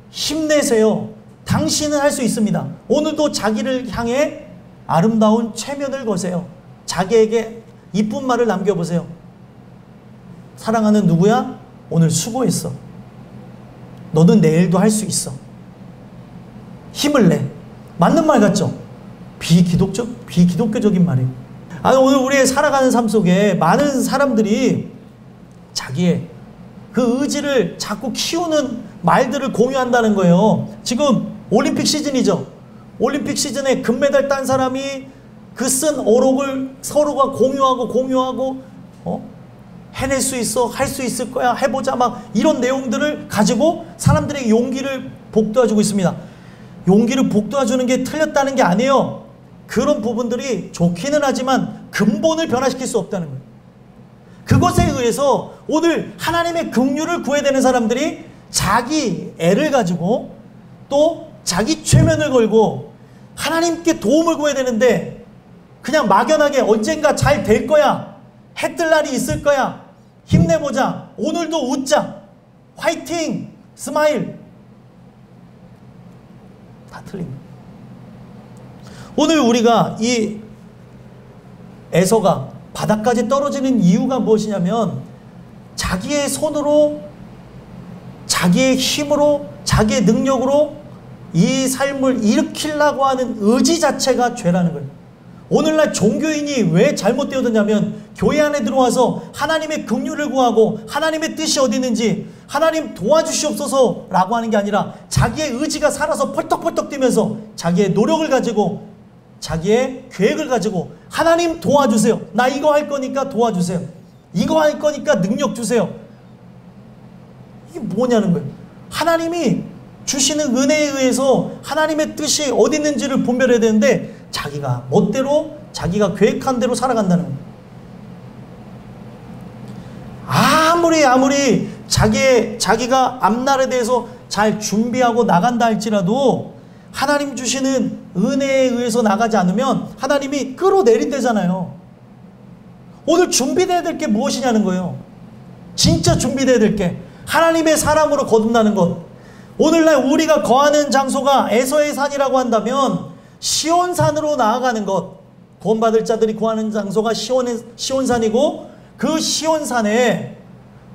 힘내세요. 당신은 할 수 있습니다. 오늘도 자기를 향해 아름다운 최면을 거세요. 자기에게 이쁜 말을 남겨보세요. 사랑하는 누구야? 오늘 수고했어. 너는 내일도 할 수 있어. 힘을 내. 맞는 말 같죠? 비기독교적인 말이에요. 오늘 우리의 살아가는 삶 속에 많은 사람들이 자기의 그 의지를 자꾸 키우는 말들을 공유한다는 거예요. 지금 올림픽 시즌이죠. 올림픽 시즌에 금메달 딴 사람이 그 쓴 어록을 서로가 공유하고 해낼 수 있어, 할 수 있을 거야, 해보자, 막 이런 내용들을 가지고 사람들에게 용기를 북돋아주고 있습니다. 용기를 북돋아주는 게 틀렸다는 게 아니에요. 그런 부분들이 좋기는 하지만 근본을 변화시킬 수 없다는 거예요. 그것에 의해서 오늘 하나님의 긍휼을 구해야 되는 사람들이 자기 애를 가지고 또 자기 최면을 걸고 하나님께 도움을 구해야 되는데 그냥 막연하게 언젠가 잘 될 거야, 해 뜰 날이 있을 거야, 힘내보자, 오늘도 웃자, 화이팅, 스마일, 다 틀립니다. 오늘 우리가 이 에서가 바닥까지 떨어지는 이유가 무엇이냐면 자기의 손으로, 자기의 힘으로, 자기의 능력으로 이 삶을 일으키려고 하는 의지 자체가 죄라는 거예요. 오늘날 종교인이 왜 잘못되어졌냐면 교회 안에 들어와서 하나님의 긍휼을 구하고 하나님의 뜻이 어디 있는지 하나님 도와주시옵소서 라고 하는 게 아니라 자기의 의지가 살아서 펄떡펄떡 뛰면서 자기의 노력을 가지고 자기의 계획을 가지고 하나님 도와주세요. 나 이거 할 거니까 도와주세요. 이거 할 거니까 능력 주세요. 이게 뭐냐는 거예요. 하나님이 주시는 은혜에 의해서 하나님의 뜻이 어디 있는지를 분별해야 되는데 자기가 멋대로 자기가 계획한 대로 살아간다는 거예요. 아무리 자기가 앞날에 대해서 잘 준비하고 나간다 할지라도 하나님 주시는 은혜에 의해서 나가지 않으면 하나님이 끌어내린대잖아요. 오늘 준비되어야 될 게 무엇이냐는 거예요. 진짜 준비되어야 될 게 하나님의 사람으로 거듭나는 것. 오늘날 우리가 거하는 장소가 에서의 산이라고 한다면 시온산으로 나아가는 것. 구원받을 자들이 구하는 장소가 시온산이고 그 시온산에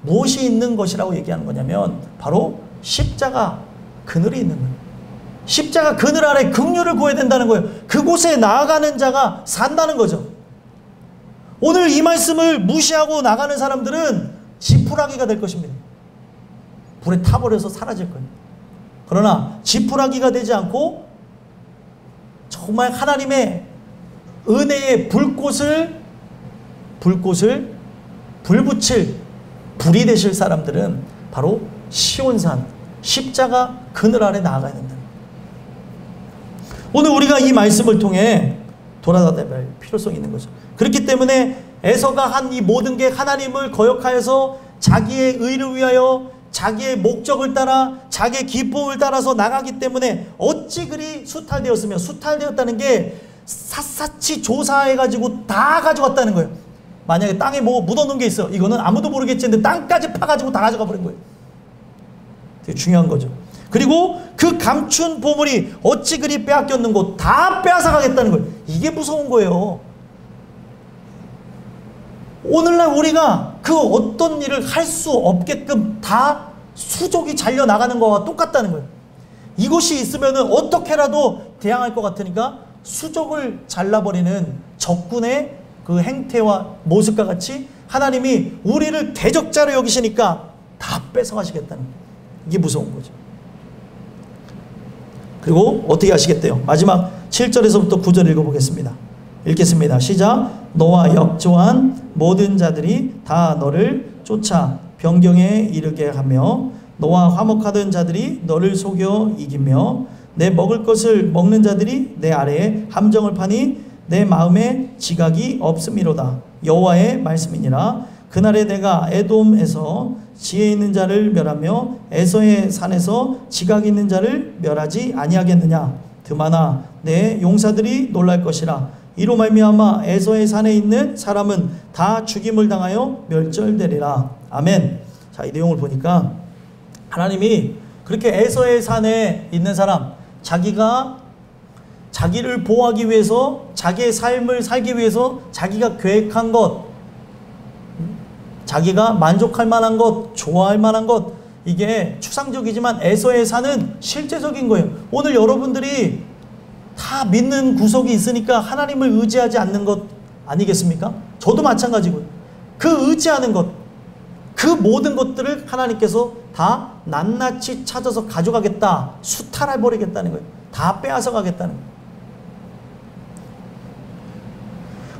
무엇이 있는 것이라고 얘기하는 거냐면 바로 십자가 그늘이 있는 거예요. 십자가 그늘 아래 긍휼을 구해야 된다는 거예요. 그곳에 나아가는 자가 산다는 거죠. 오늘 이 말씀을 무시하고 나가는 사람들은 지푸라기가 될 것입니다. 불에 타버려서 사라질 거예요. 그러나 지푸라기가 되지 않고 정말 하나님의 은혜의 불꽃을 불붙일 불이 되실 사람들은 바로 시온산 십자가 그늘 아래 나아가야 된다. 오늘 우리가 이 말씀을 통해 돌아다녀야 할 필요성이 있는 거죠. 그렇기 때문에 에서가 한 이 모든 게 하나님을 거역하여서 자기의 의를 위하여 자기의 목적을 따라 자기의 기쁨을 따라서 나가기 때문에 어찌 그리 수탈되었으며 수탈되었다는 게 샅샅이 조사해가지고 다 가져갔다는 거예요. 만약에 땅에 뭐 묻어놓은 게 있어. 이거는 아무도 모르겠지 했는데 땅까지 파가지고 다 가져가 버린 거예요. 되게 중요한 거죠. 그리고 그 감춘 보물이 어찌 그리 빼앗겼는고 다 빼앗아가겠다는 거예요. 이게 무서운 거예요. 오늘날 우리가 그 어떤 일을 할 수 없게끔 다 수족이 잘려나가는 거와 똑같다는 거예요. 이것이 있으면 어떻게라도 대항할 것 같으니까 수족을 잘라버리는 적군의 그 행태와 모습과 같이 하나님이 우리를 대적자로 여기시니까 다 뺏어가시겠다는 거예요. 이게 무서운 거죠. 그리고 어떻게 하시겠대요? 마지막 7절에서부터 9절 읽어보겠습니다. 읽겠습니다. 시작. 너와 역조한 모든 자들이 다 너를 쫓아 변경에 이르게 하며 너와 화목하던 자들이 너를 속여 이기며 내 먹을 것을 먹는 자들이 내 아래에 함정을 파니 내 마음에 지각이 없음이로다. 여호와의 말씀이니라. 그날에 내가 에돔에서 지혜 있는 자를 멸하며 에서의 산에서 지각 있는 자를 멸하지 아니하겠느냐. 드마나 내 용사들이 놀랄 것이라. 이로 말미암아 에서의 산에 있는 사람은 다 죽임을 당하여 멸절되리라. 아멘. 자, 이 내용을 보니까 하나님이 그렇게 에서의 산에 있는 사람, 자기를 보호하기 위해서 자기의 삶을 살기 위해서 자기가 계획한 것, 자기가 만족할 만한 것, 좋아할 만한 것, 이게 추상적이지만 에서의 산은 실제적인 거예요. 오늘 여러분들이 다 믿는 구석이 있으니까 하나님을 의지하지 않는 것 아니겠습니까? 저도 마찬가지고요. 그 의지하는 것, 그 모든 것들을 하나님께서 다 낱낱이 찾아서 가져가겠다, 수탈해버리겠다는 거예요. 다 빼앗아 가겠다는 거예요.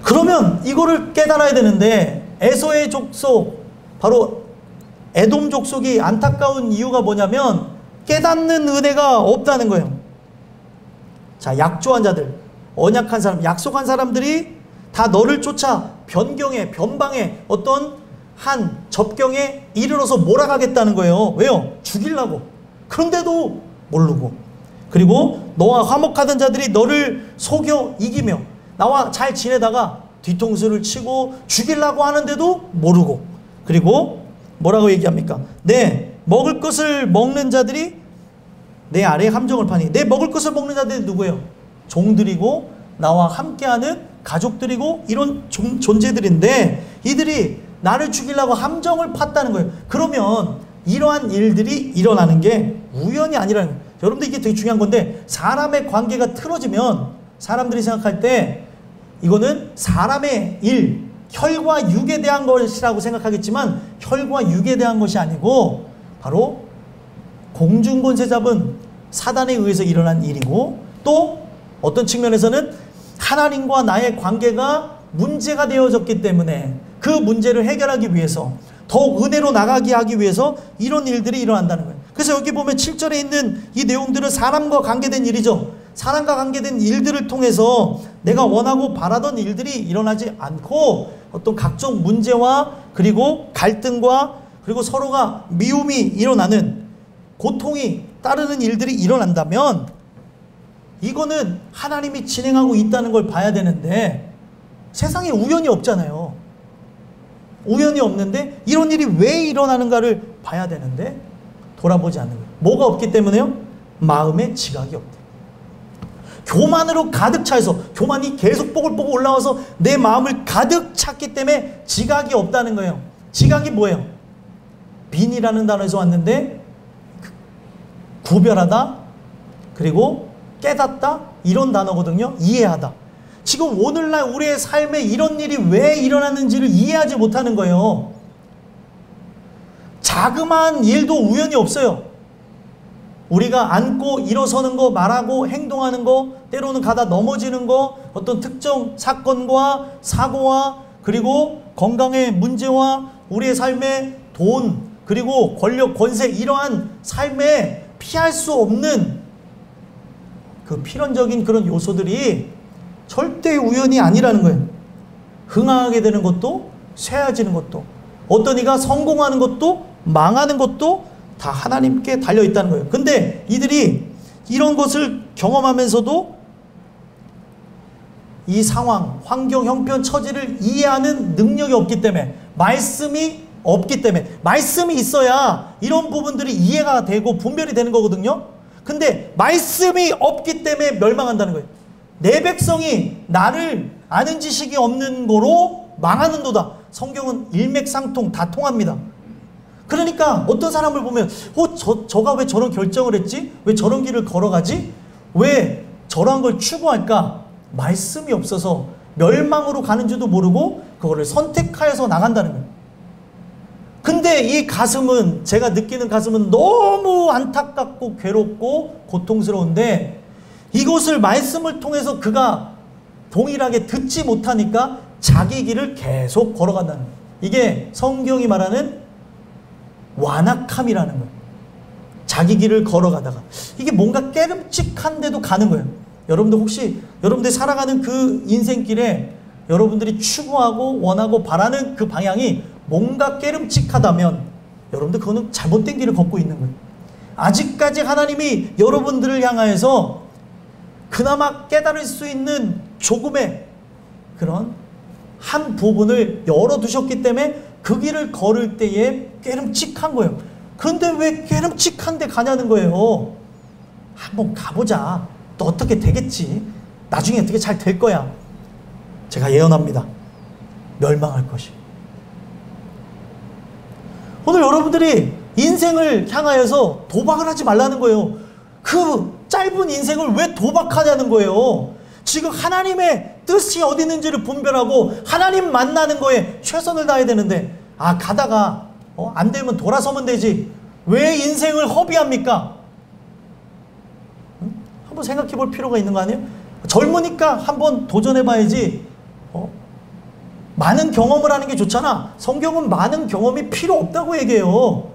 그러면 이거를 깨달아야 되는데 에서의 족속, 바로 에돔 족속이 안타까운 이유가 뭐냐면 깨닫는 은혜가 없다는 거예요. 자, 약조한 자들, 언약한 사람, 약속한 사람들이 다 너를 쫓아 변방에 어떤 한 접경에 이르러서 몰아가겠다는 거예요. 왜요? 죽이려고. 그런데도 모르고. 그리고 너와 화목하던 자들이 너를 속여 이기며 나와 잘 지내다가 뒤통수를 치고 죽이려고 하는데도 모르고. 그리고 뭐라고 얘기합니까? 내 먹을 것을 먹는 자들이 내 아래에 함정을 파니. 내 먹을 것을 먹는 자들이 누구예요? 종들이고 나와 함께하는 가족들이고 이런 존재들인데 이들이 나를 죽이려고 함정을 팠다는 거예요. 그러면 이러한 일들이 일어나는 게 우연이 아니라는 거예요. 여러분들 이게 되게 중요한 건데 사람의 관계가 틀어지면 사람들이 생각할 때 이거는 사람의 일, 혈과 육에 대한 것이라고 생각하겠지만 혈과 육에 대한 것이 아니고 바로 공중권세 잡은 사단에 의해서 일어난 일이고 또 어떤 측면에서는 하나님과 나의 관계가 문제가 되어졌기 때문에 그 문제를 해결하기 위해서 더욱 은혜로 나가게 하기 위해서 이런 일들이 일어난다는 거예요. 그래서 여기 보면 7절에 있는 이 내용들은 사람과 관계된 일이죠. 사람과 관계된 일들을 통해서 내가 원하고 바라던 일들이 일어나지 않고 어떤 각종 문제와 그리고 갈등과 그리고 서로가 미움이 일어나는 고통이 따르는 일들이 일어난다면 이거는 하나님이 진행하고 있다는 걸 봐야 되는데 세상에 우연이 없잖아요. 우연이 없는데 이런 일이 왜 일어나는가를 봐야 되는데 돌아보지 않는 거예요. 뭐가 없기 때문에요? 마음의 지각이 없다. 교만으로 가득 차서 교만이 계속 뽀글뽀글 올라와서 내 마음을 가득 찼기 때문에 지각이 없다는 거예요. 지각이 뭐예요? 빈이라는 단어에서 왔는데 구별하다 그리고 깨닫다 이런 단어거든요. 이해하다. 지금 오늘날 우리의 삶에 이런 일이 왜 일어나는지를 이해하지 못하는 거예요. 자그마한 일도 우연이 없어요. 우리가 앉고 일어서는 거, 말하고 행동하는 거, 때로는 가다 넘어지는 거, 어떤 특정 사건과 사고와 그리고 건강의 문제와 우리의 삶에 돈, 그리고 권력, 권세 이러한 삶에 피할 수 없는 그 필연적인 그런 요소들이 절대 우연이 아니라는 거예요. 흥하게 되는 것도 쇠해지는 것도 어떤 이가 성공하는 것도 망하는 것도 다 하나님께 달려있다는 거예요. 근데 이들이 이런 것을 경험하면서도 이 상황, 환경, 형편, 처지를 이해하는 능력이 없기 때문에 말씀이 없기 때문에 말씀이 있어야 이런 부분들이 이해가 되고 분별이 되는 거거든요. 근데 말씀이 없기 때문에 멸망한다는 거예요. 내 백성이 나를 아는 지식이 없는 거로 망하는도다. 성경은 일맥상통 다 통합니다. 그러니까 어떤 사람을 보면 저가 왜 저런 결정을 했지? 왜 저런 길을 걸어가지? 왜 저런 걸 추구할까? 말씀이 없어서 멸망으로 가는 줄도 모르고 그거를 선택하여서 나간다는 거예요. 근데 이 가슴은 제가 느끼는 가슴은 너무 안타깝고 괴롭고 고통스러운데 이것을 말씀을 통해서 그가 동일하게 듣지 못하니까 자기 길을 계속 걸어간다는 거예요. 이게 성경이 말하는 완악함이라는 거예요. 자기 길을 걸어가다가 이게 뭔가 깨름칙한데도 가는 거예요. 여러분들 혹시 여러분들이 살아가는 그 인생길에 여러분들이 추구하고 원하고 바라는 그 방향이 뭔가 깨름칙하다면 여러분들 그거는 잘못된 길을 걷고 있는 거예요. 아직까지 하나님이 여러분들을 향하여서 그나마 깨달을 수 있는 조금의 그런 한 부분을 열어두셨기 때문에 그 길을 걸을 때에 깨름칙한 거예요. 그런데 왜 깨름칙한데 가냐는 거예요. 한번 가보자. 또 어떻게 되겠지. 나중에 어떻게 잘 될 거야. 제가 예언합니다. 멸망할 것이. 오늘 여러분들이 인생을 향하여서 도박을 하지 말라는 거예요. 그 짧은 인생을 왜 도박하냐는 거예요. 지금 하나님의 뜻이 어디 있는지를 분별하고 하나님 만나는 거에 최선을 다해야 되는데 가다가 안 되면 돌아서면 되지. 왜 인생을 허비합니까? 한번 생각해 볼 필요가 있는 거 아니에요? 젊으니까 한번 도전해 봐야지. 많은 경험을 하는 게 좋잖아. 성경은 많은 경험이 필요 없다고 얘기해요.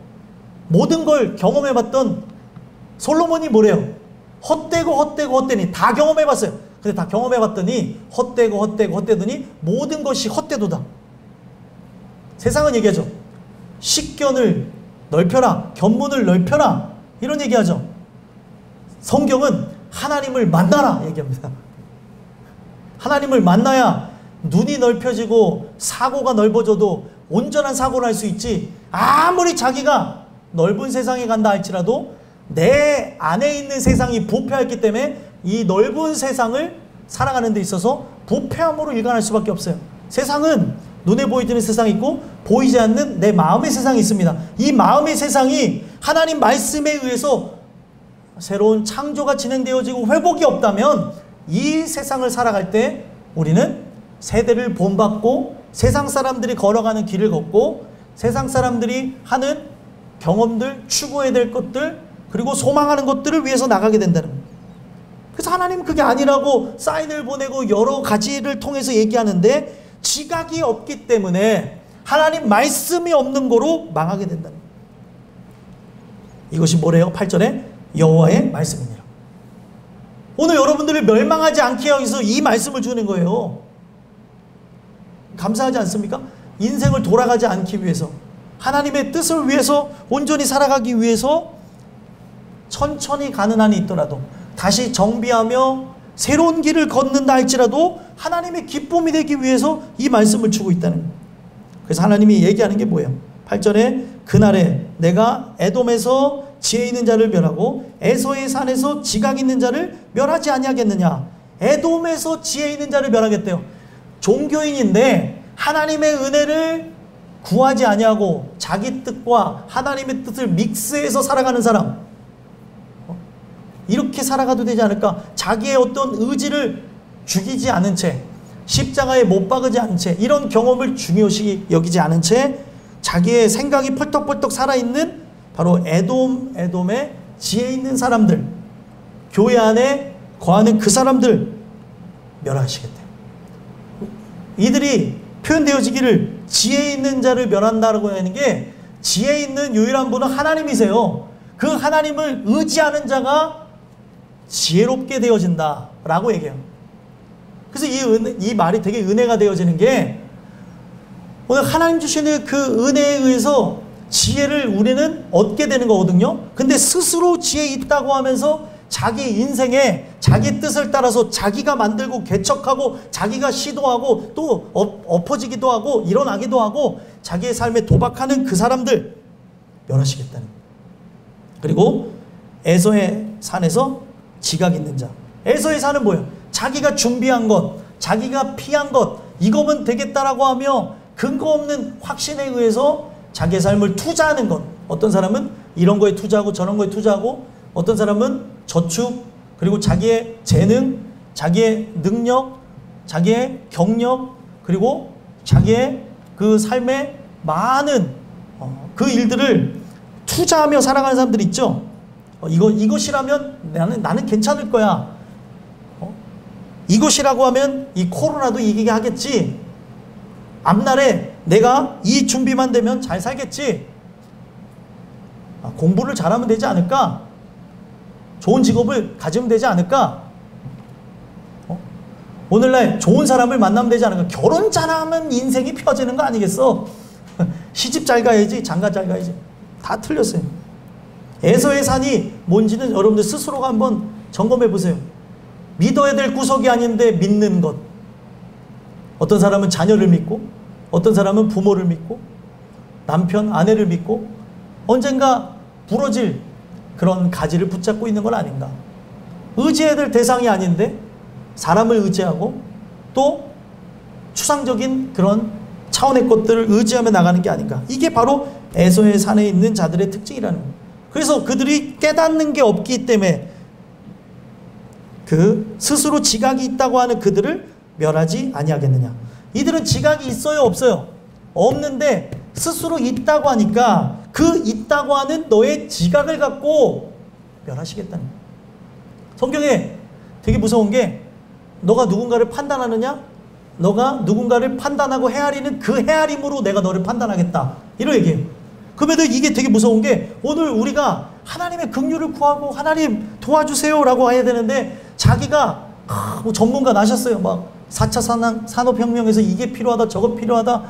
모든 걸 경험해 봤던 솔로몬이 뭐래요? 헛되니 다 경험해 봤어요. 근데 다 경험해 봤더니 헛되더니 모든 것이 헛되도다. 세상은 얘기하죠. 식견을 넓혀라. 견문을 넓혀라. 이런 얘기하죠. 성경은 하나님을 만나라 얘기합니다. 하나님을 만나야 눈이 넓혀지고 사고가 넓어져도 온전한 사고를 할 수 있지. 아무리 자기가 넓은 세상에 간다 할지라도 내 안에 있는 세상이 부패했기 때문에 이 넓은 세상을 살아가는 데 있어서 부패함으로 일관할 수밖에 없어요. 세상은 눈에 보이는 세상이 있고 보이지 않는 내 마음의 세상이 있습니다. 이 마음의 세상이 하나님 말씀에 의해서 새로운 창조가 진행되어지고 회복이 없다면 이 세상을 살아갈 때 우리는 세대를 본받고 세상 사람들이 걸어가는 길을 걷고 세상 사람들이 하는 경험들, 추구해야 될 것들 그리고 소망하는 것들을 위해서 나가게 된다는 거예요. 그래서 하나님은 그게 아니라고 사인을 보내고 여러 가지를 통해서 얘기하는데 지각이 없기 때문에 하나님 말씀이 없는 거로 망하게 된다는 거예요. 이것이 뭐래요? 8절에 여호와의 말씀이니라. 오늘 여러분들을 멸망하지 않게 하기 위해서 이 말씀을 주는 거예요. 감사하지 않습니까? 인생을 돌아가지 않기 위해서, 하나님의 뜻을 위해서 온전히 살아가기 위해서 천천히 가는 한이 있더라도 다시 정비하며 새로운 길을 걷는다 할지라도 하나님의 기쁨이 되기 위해서 이 말씀을 주고 있다는 거예요. 그래서 하나님이 얘기하는 게 뭐예요? 8절에 그날에 내가 에돔에서 지혜 있는 자를 멸하고 에서의 산에서 지각 있는 자를 멸하지 아니하겠느냐. 에돔에서 지혜 있는 자를 멸하겠대요. 종교인인데 하나님의 은혜를 구하지 아니하고 자기 뜻과 하나님의 뜻을 믹스해서 살아가는 사람, 이렇게 살아가도 되지 않을까? 자기의 어떤 의지를 죽이지 않은 채, 십자가에 못 박으지 않은 채, 이런 경험을 중요시 여기지 않은 채 자기의 생각이 펄떡펄떡 살아있는 바로 에돔의 지혜 있는 사람들, 교회 안에 거하는 그 사람들 멸하시겠대요. 이들이 표현되어지기를 지혜 있는 자를 멸한다라고 하는 게, 지혜 있는 유일한 분은 하나님이세요. 그 하나님을 의지하는 자가 지혜롭게 되어진다라고 얘기해요. 그래서 이 말이 되게 은혜가 되어지는 게, 오늘 하나님 주시는 그 은혜에 의해서 지혜를 우리는 얻게 되는 거거든요. 근데 스스로 지혜 있다고 하면서 자기 인생에 자기 뜻을 따라서 자기가 만들고 개척하고 자기가 시도하고 또 엎어지기도 하고 일어나기도 하고 자기의 삶에 도박하는 그 사람들 멸하시겠다는 거예요. 그리고 에서의 산에서 지각 있는 자. 에서의 산은 뭐예요? 자기가 준비한 것, 자기가 피한 것, 이거면 되겠다라고 하며 근거 없는 확신에 의해서 자기의 삶을 투자하는 것. 어떤 사람은 이런 거에 투자하고 저런 거에 투자하고, 어떤 사람은 저축, 그리고 자기의 재능, 자기의 능력, 자기의 경력, 그리고 자기의 그 삶의 많은 그 일들을 투자하며 살아가는 사람들 있죠. 이것이라면 나는 괜찮을 거야. 이것이라고 하면 이 코로나도 이기게 하겠지. 앞날에 내가 이 준비만 되면 잘 살겠지. 공부를 잘하면 되지 않을까? 좋은 직업을 가지면 되지 않을까? 오늘날 좋은 사람을 만나면 되지 않을까? 결혼 잘하면 인생이 펴지는 거 아니겠어? 시집 잘 가야지, 장가 잘 가야지. 다 틀렸어요. 에서의 산이 뭔지는 여러분들 스스로가 한번 점검해 보세요. 믿어야 될 구석이 아닌데 믿는 것. 어떤 사람은 자녀를 믿고, 어떤 사람은 부모를 믿고, 남편, 아내를 믿고 언젠가 부러질 그런 가지를 붙잡고 있는 건 아닌가. 의지해야 될 대상이 아닌데 사람을 의지하고 또 추상적인 그런 차원의 것들을 의지하며 나가는 게 아닌가. 이게 바로 에서의 산에 있는 자들의 특징이라는 거예요. 그래서 그들이 깨닫는 게 없기 때문에 그 스스로 지각이 있다고 하는 그들을 멸하지 아니하겠느냐. 이들은 지각이 있어요, 없어요? 없는데 스스로 있다고 하니까 그 있다고 하는 너의 지각을 갖고 멸하시겠다는 거예요. 성경에 되게 무서운 게, 너가 누군가를 판단하느냐? 너가 누군가를 판단하고 헤아리는 그 헤아림으로 내가 너를 판단하겠다. 이런 얘기예요. 그러면 이게 되게 무서운 게, 오늘 우리가 하나님의 긍휼을 구하고 하나님 도와주세요 라고 해야 되는데, 자기가 뭐 전문가 나셨어요. 막 4차 산업혁명에서 이게 필요하다 저거 필요하다.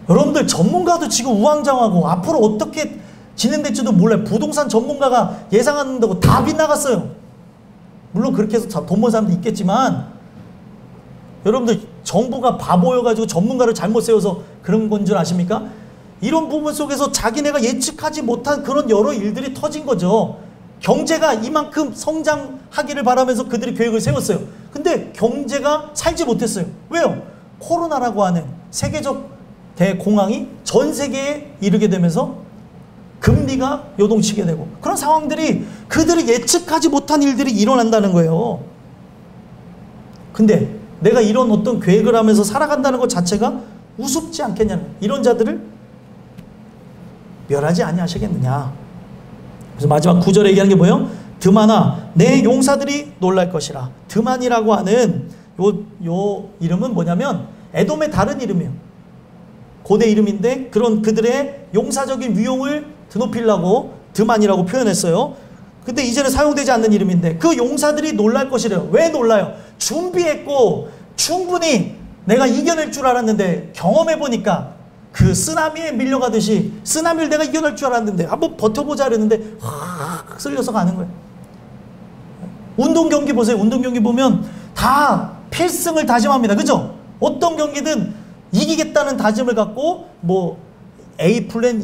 여러분들 전문가도 지금 우왕좌왕하고 앞으로 어떻게 진행될지도 몰라요. 부동산 전문가가 예상한다고 다 빗나갔어요. 물론 그렇게 해서 돈 버는 사람도 있겠지만, 여러분들 정부가 바보여가지고 전문가를 잘못 세워서 그런 건 줄 아십니까? 이런 부분 속에서 자기네가 예측하지 못한 그런 여러 일들이 터진 거죠. 경제가 이만큼 성장하기를 바라면서 그들이 계획을 세웠어요. 근데 경제가 살지 못했어요. 왜요? 코로나라고 하는 세계적 대공황이 전 세계에 이르게 되면서 금리가 요동치게 되고, 그런 상황들이 그들이 예측하지 못한 일들이 일어난다는 거예요. 근데 내가 이런 어떤 계획을 하면서 살아간다는 것 자체가 우습지 않겠냐는 거예요. 이런 자들을 멸하지 아니하시겠느냐. 그래서 마지막 9절에 얘기하는 게 뭐예요? 드마나 내 용사들이 놀랄 것이라. 드만이라고 하는 요 이름은 뭐냐면 에돔의 다른 이름이에요. 고대 이름인데 그런 그들의 용사적인 위용을 드높이려고 드만이라고 표현했어요. 근데 이제는 사용되지 않는 이름인데 그 용사들이 놀랄 것이래요. 왜 놀라요? 준비했고 충분히 내가 이겨낼 줄 알았는데 경험해보니까 그 쓰나미에 밀려가듯이 쓰나미를 내가 이겨낼 줄 알았는데 한번 버텨보자 그랬는데 확 쓸려서 가는 거예요. 운동 경기 보세요. 운동 경기 보면 다 필승을 다짐합니다. 그죠? 어떤 경기든 이기겠다는 다짐을 갖고 뭐 A 플랜,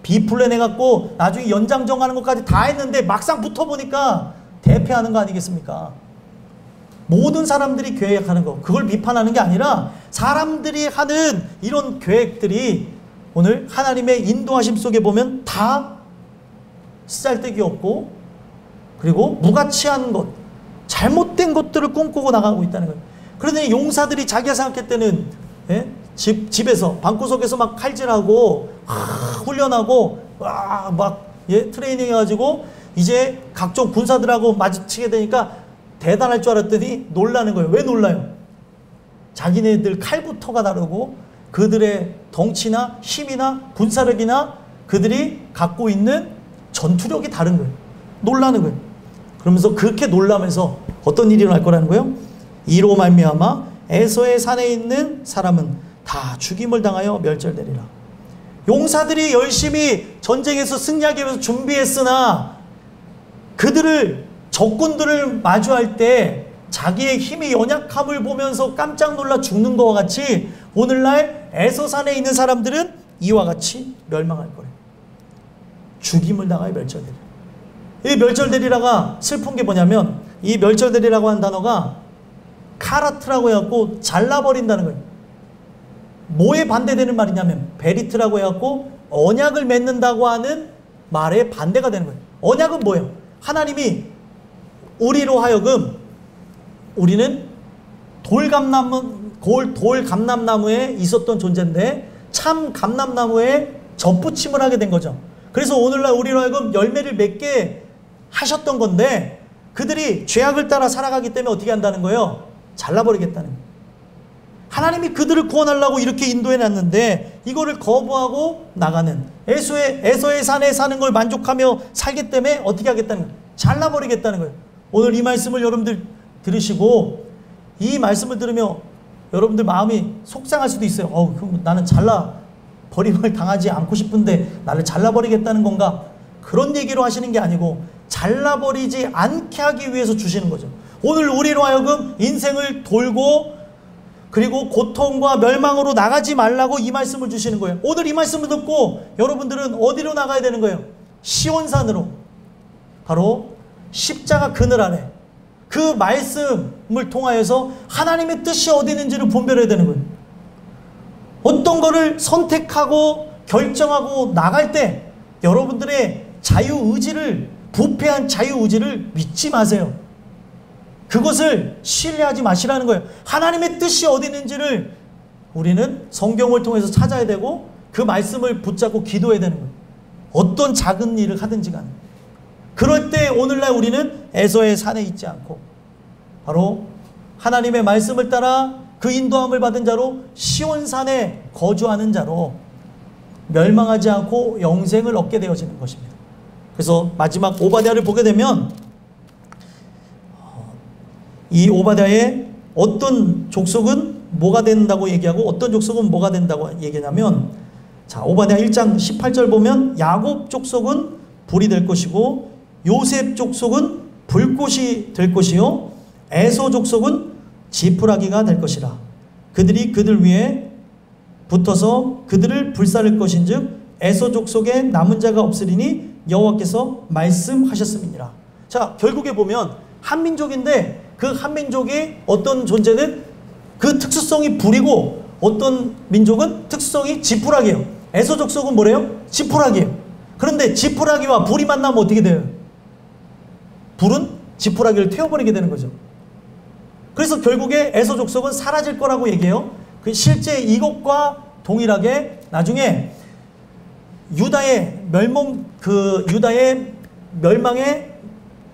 B 플랜 해갖고 나중에 연장 정하는 것까지 다 했는데 막상 붙어보니까 대패하는 거 아니겠습니까? 모든 사람들이 계획하는 거, 그걸 비판하는 게 아니라 사람들이 하는 이런 계획들이 오늘 하나님의 인도하심 속에 보면 다 쓰잘데기 없고 그리고 무가치한 것, 잘못된 것들을 꿈꾸고 나가고 있다는 거예요. 그러더니 용사들이 자기가 생각할 때는 집에서 방구석에서 막 칼질하고 훈련하고 트레이닝 해가지고 이제 각종 군사들하고 마주치게 되니까 대단할 줄 알았더니 놀라는 거예요. 왜 놀라요? 자기네들 칼부터가 다르고 그들의 덩치나 힘이나 군사력이나 그들이 갖고 있는 전투력이 다른 거예요. 놀라는 거예요. 그러면서 그렇게 놀라면서 어떤 일이 일어날 거라는 거예요? 이로 말미암아 에서의 산에 있는 사람은 다 죽임을 당하여 멸절되리라. 용사들이 열심히 전쟁에서 승리하기 위해서 준비했으나 그들을 적군들을 마주할 때 자기의 힘이 연약함을 보면서 깜짝 놀라 죽는 것과 같이 오늘날 에서산에 있는 사람들은 이와 같이 멸망할 거래요. 죽임을 당하여 멸절되리라. 이 멸절되리라가 슬픈 게 뭐냐면 이 멸절되리라고 하는 단어가 카라트라고 해갖고 잘라버린다는 거예요. 뭐에 반대되는 말이냐면 베리트라고 해갖고 언약을 맺는다고 하는 말에 반대가 되는 거예요. 언약은 뭐예요? 하나님이 우리로 하여금 우리는 돌감람나무에 있었던 존재인데 참 감람나무에 접붙임을 하게 된 거죠. 그래서 오늘날 우리로 하여금 열매를 맺게 하셨던 건데 그들이 죄악을 따라 살아가기 때문에 어떻게 한다는 거예요? 잘라버리겠다는 거예요. 하나님이 그들을 구원하려고 이렇게 인도해 놨는데 이거를 거부하고 나가는 에서의 산에 사는 걸 만족하며 살기 때문에 어떻게 하겠다는 거예요? 잘라버리겠다는 거예요. 오늘 이 말씀을 여러분들 들으시고 이 말씀을 들으며 여러분들 마음이 속상할 수도 있어요. 그럼 나는 잘라버림을 당하지 않고 싶은데 나를 잘라버리겠다는 건가? 그런 얘기로 하시는 게 아니고 잘라버리지 않게 하기 위해서 주시는 거죠. 오늘 우리로 하여금 인생을 돌고 그리고 고통과 멸망으로 나가지 말라고 이 말씀을 주시는 거예요. 오늘 이 말씀을 듣고 여러분들은 어디로 나가야 되는 거예요? 시온산으로. 바로 십자가 그늘 아래 그 말씀을 통하여서 하나님의 뜻이 어디 있는지를 분별해야 되는 거예요. 어떤 거를 선택하고 결정하고 나갈 때 여러분들의 자유의지를 부패한 자유의지를 믿지 마세요. 그것을 신뢰하지 마시라는 거예요. 하나님의 뜻이 어디 있는지를 우리는 성경을 통해서 찾아야 되고 그 말씀을 붙잡고 기도해야 되는 거예요. 어떤 작은 일을 하든지 간에. 그럴 때 오늘날 우리는 에서의 산에 있지 않고 바로 하나님의 말씀을 따라 그 인도함을 받은 자로 시온산에 거주하는 자로 멸망하지 않고 영생을 얻게 되어지는 것입니다. 그래서 마지막 오바댜를 보게 되면 이 오바댜의 어떤 족속은 뭐가 된다고 얘기하고 어떤 족속은 뭐가 된다고 얘기하냐면 자 오바댜 1장 18절 보면 야곱 족속은 불이 될 것이고 요셉 족속은 불꽃이 될 것이요 에서 족속은 지푸라기가 될 것이라. 그들이 그들 위에 붙어서 그들을 불사를 것인즉 에서 족속에 남은 자가 없으리니 여호와께서 말씀하셨음이니라. 자 결국에 보면 한민족인데 그 한민족이 어떤 존재는 그 특수성이 불이고 어떤 민족은 특수성이 지푸라기예요. 에서 족속은 뭐래요? 지푸라기예요. 그런데 지푸라기와 불이 만나면 어떻게 돼요? 불은 지푸라기를 태워버리게 되는 거죠. 그래서 결국에 에서 족속은 사라질 거라고 얘기해요. 그 실제 이것과 동일하게 나중에 유다의 멸망의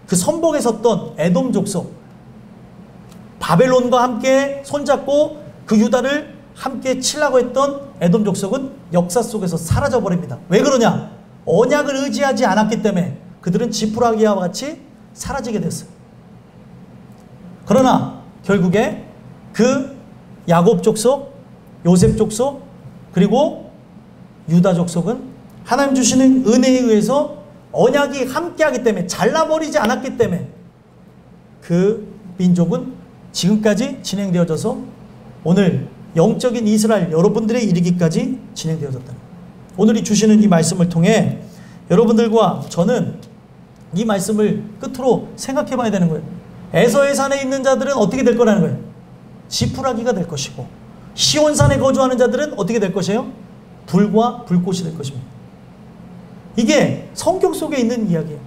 그 선봉에 섰던 에돔 족속, 바벨론과 함께 손잡고 그 유다를 함께 치려고 했던 에돔 족속은 역사 속에서 사라져 버립니다. 왜 그러냐? 언약을 의지하지 않았기 때문에 그들은 지푸라기와 같이 사라지게 됐어요. 그러나 결국에 그 야곱 족속, 요셉 족속, 그리고 유다 족속은 하나님 주시는 은혜에 의해서 언약이 함께하기 때문에, 잘라버리지 않았기 때문에 그 민족은 지금까지 진행되어져서 오늘 영적인 이스라엘 여러분들에 이르기까지 진행되어졌다. 오늘 주시는 이 말씀을 통해 여러분들과 저는 이 말씀을 끝으로 생각해 봐야 되는 거예요. 에서의 산에 있는 자들은 어떻게 될 거라는 거예요? 지푸라기가 될 것이고, 시온산에 거주하는 자들은 어떻게 될 것이에요? 불과 불꽃이 될 것입니다. 이게 성경 속에 있는 이야기예요.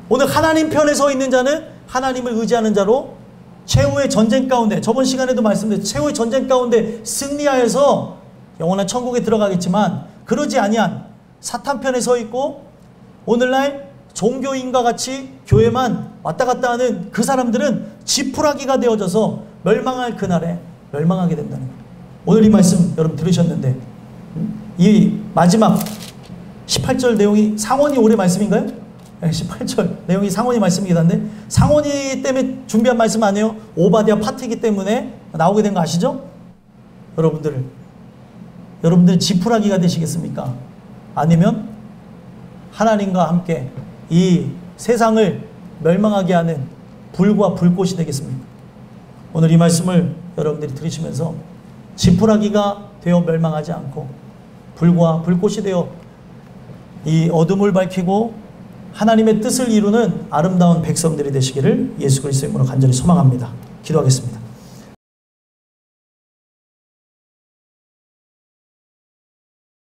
오늘 하나님 편에 서 있는 자는 하나님을 의지하는 자로 최후의 전쟁 가운데, 저번 시간에도 말씀드렸죠. 최후의 전쟁 가운데 승리하여서 영원한 천국에 들어가겠지만, 그러지 아니한 사탄 편에 서 있고 오늘날 종교인과 같이 교회만 왔다 갔다 하는 그 사람들은 지푸라기가 되어져서 멸망할 그날에 멸망하게 된다는 거예요. 오늘 이 말씀 여러분 들으셨는데, 이 마지막 18절 내용이 상원이 올해 말씀인가요? 네, 18절 내용이 상원이 말씀이긴 한데, 상원이 때문에 준비한 말씀 아니에요? 오바댜 파트이기 때문에 나오게 된 거 아시죠? 여러분들 지푸라기가 되시겠습니까? 아니면 하나님과 함께 이 세상을 멸망하게 하는 불과 불꽃이 되겠습니까? 오늘 이 말씀을 여러분들이 들으시면서 지푸라기가 되어 멸망하지 않고 불과 불꽃이 되어 이 어둠을 밝히고 하나님의 뜻을 이루는 아름다운 백성들이 되시기를 예수 그리스도의 이름으로 간절히 소망합니다. 기도하겠습니다.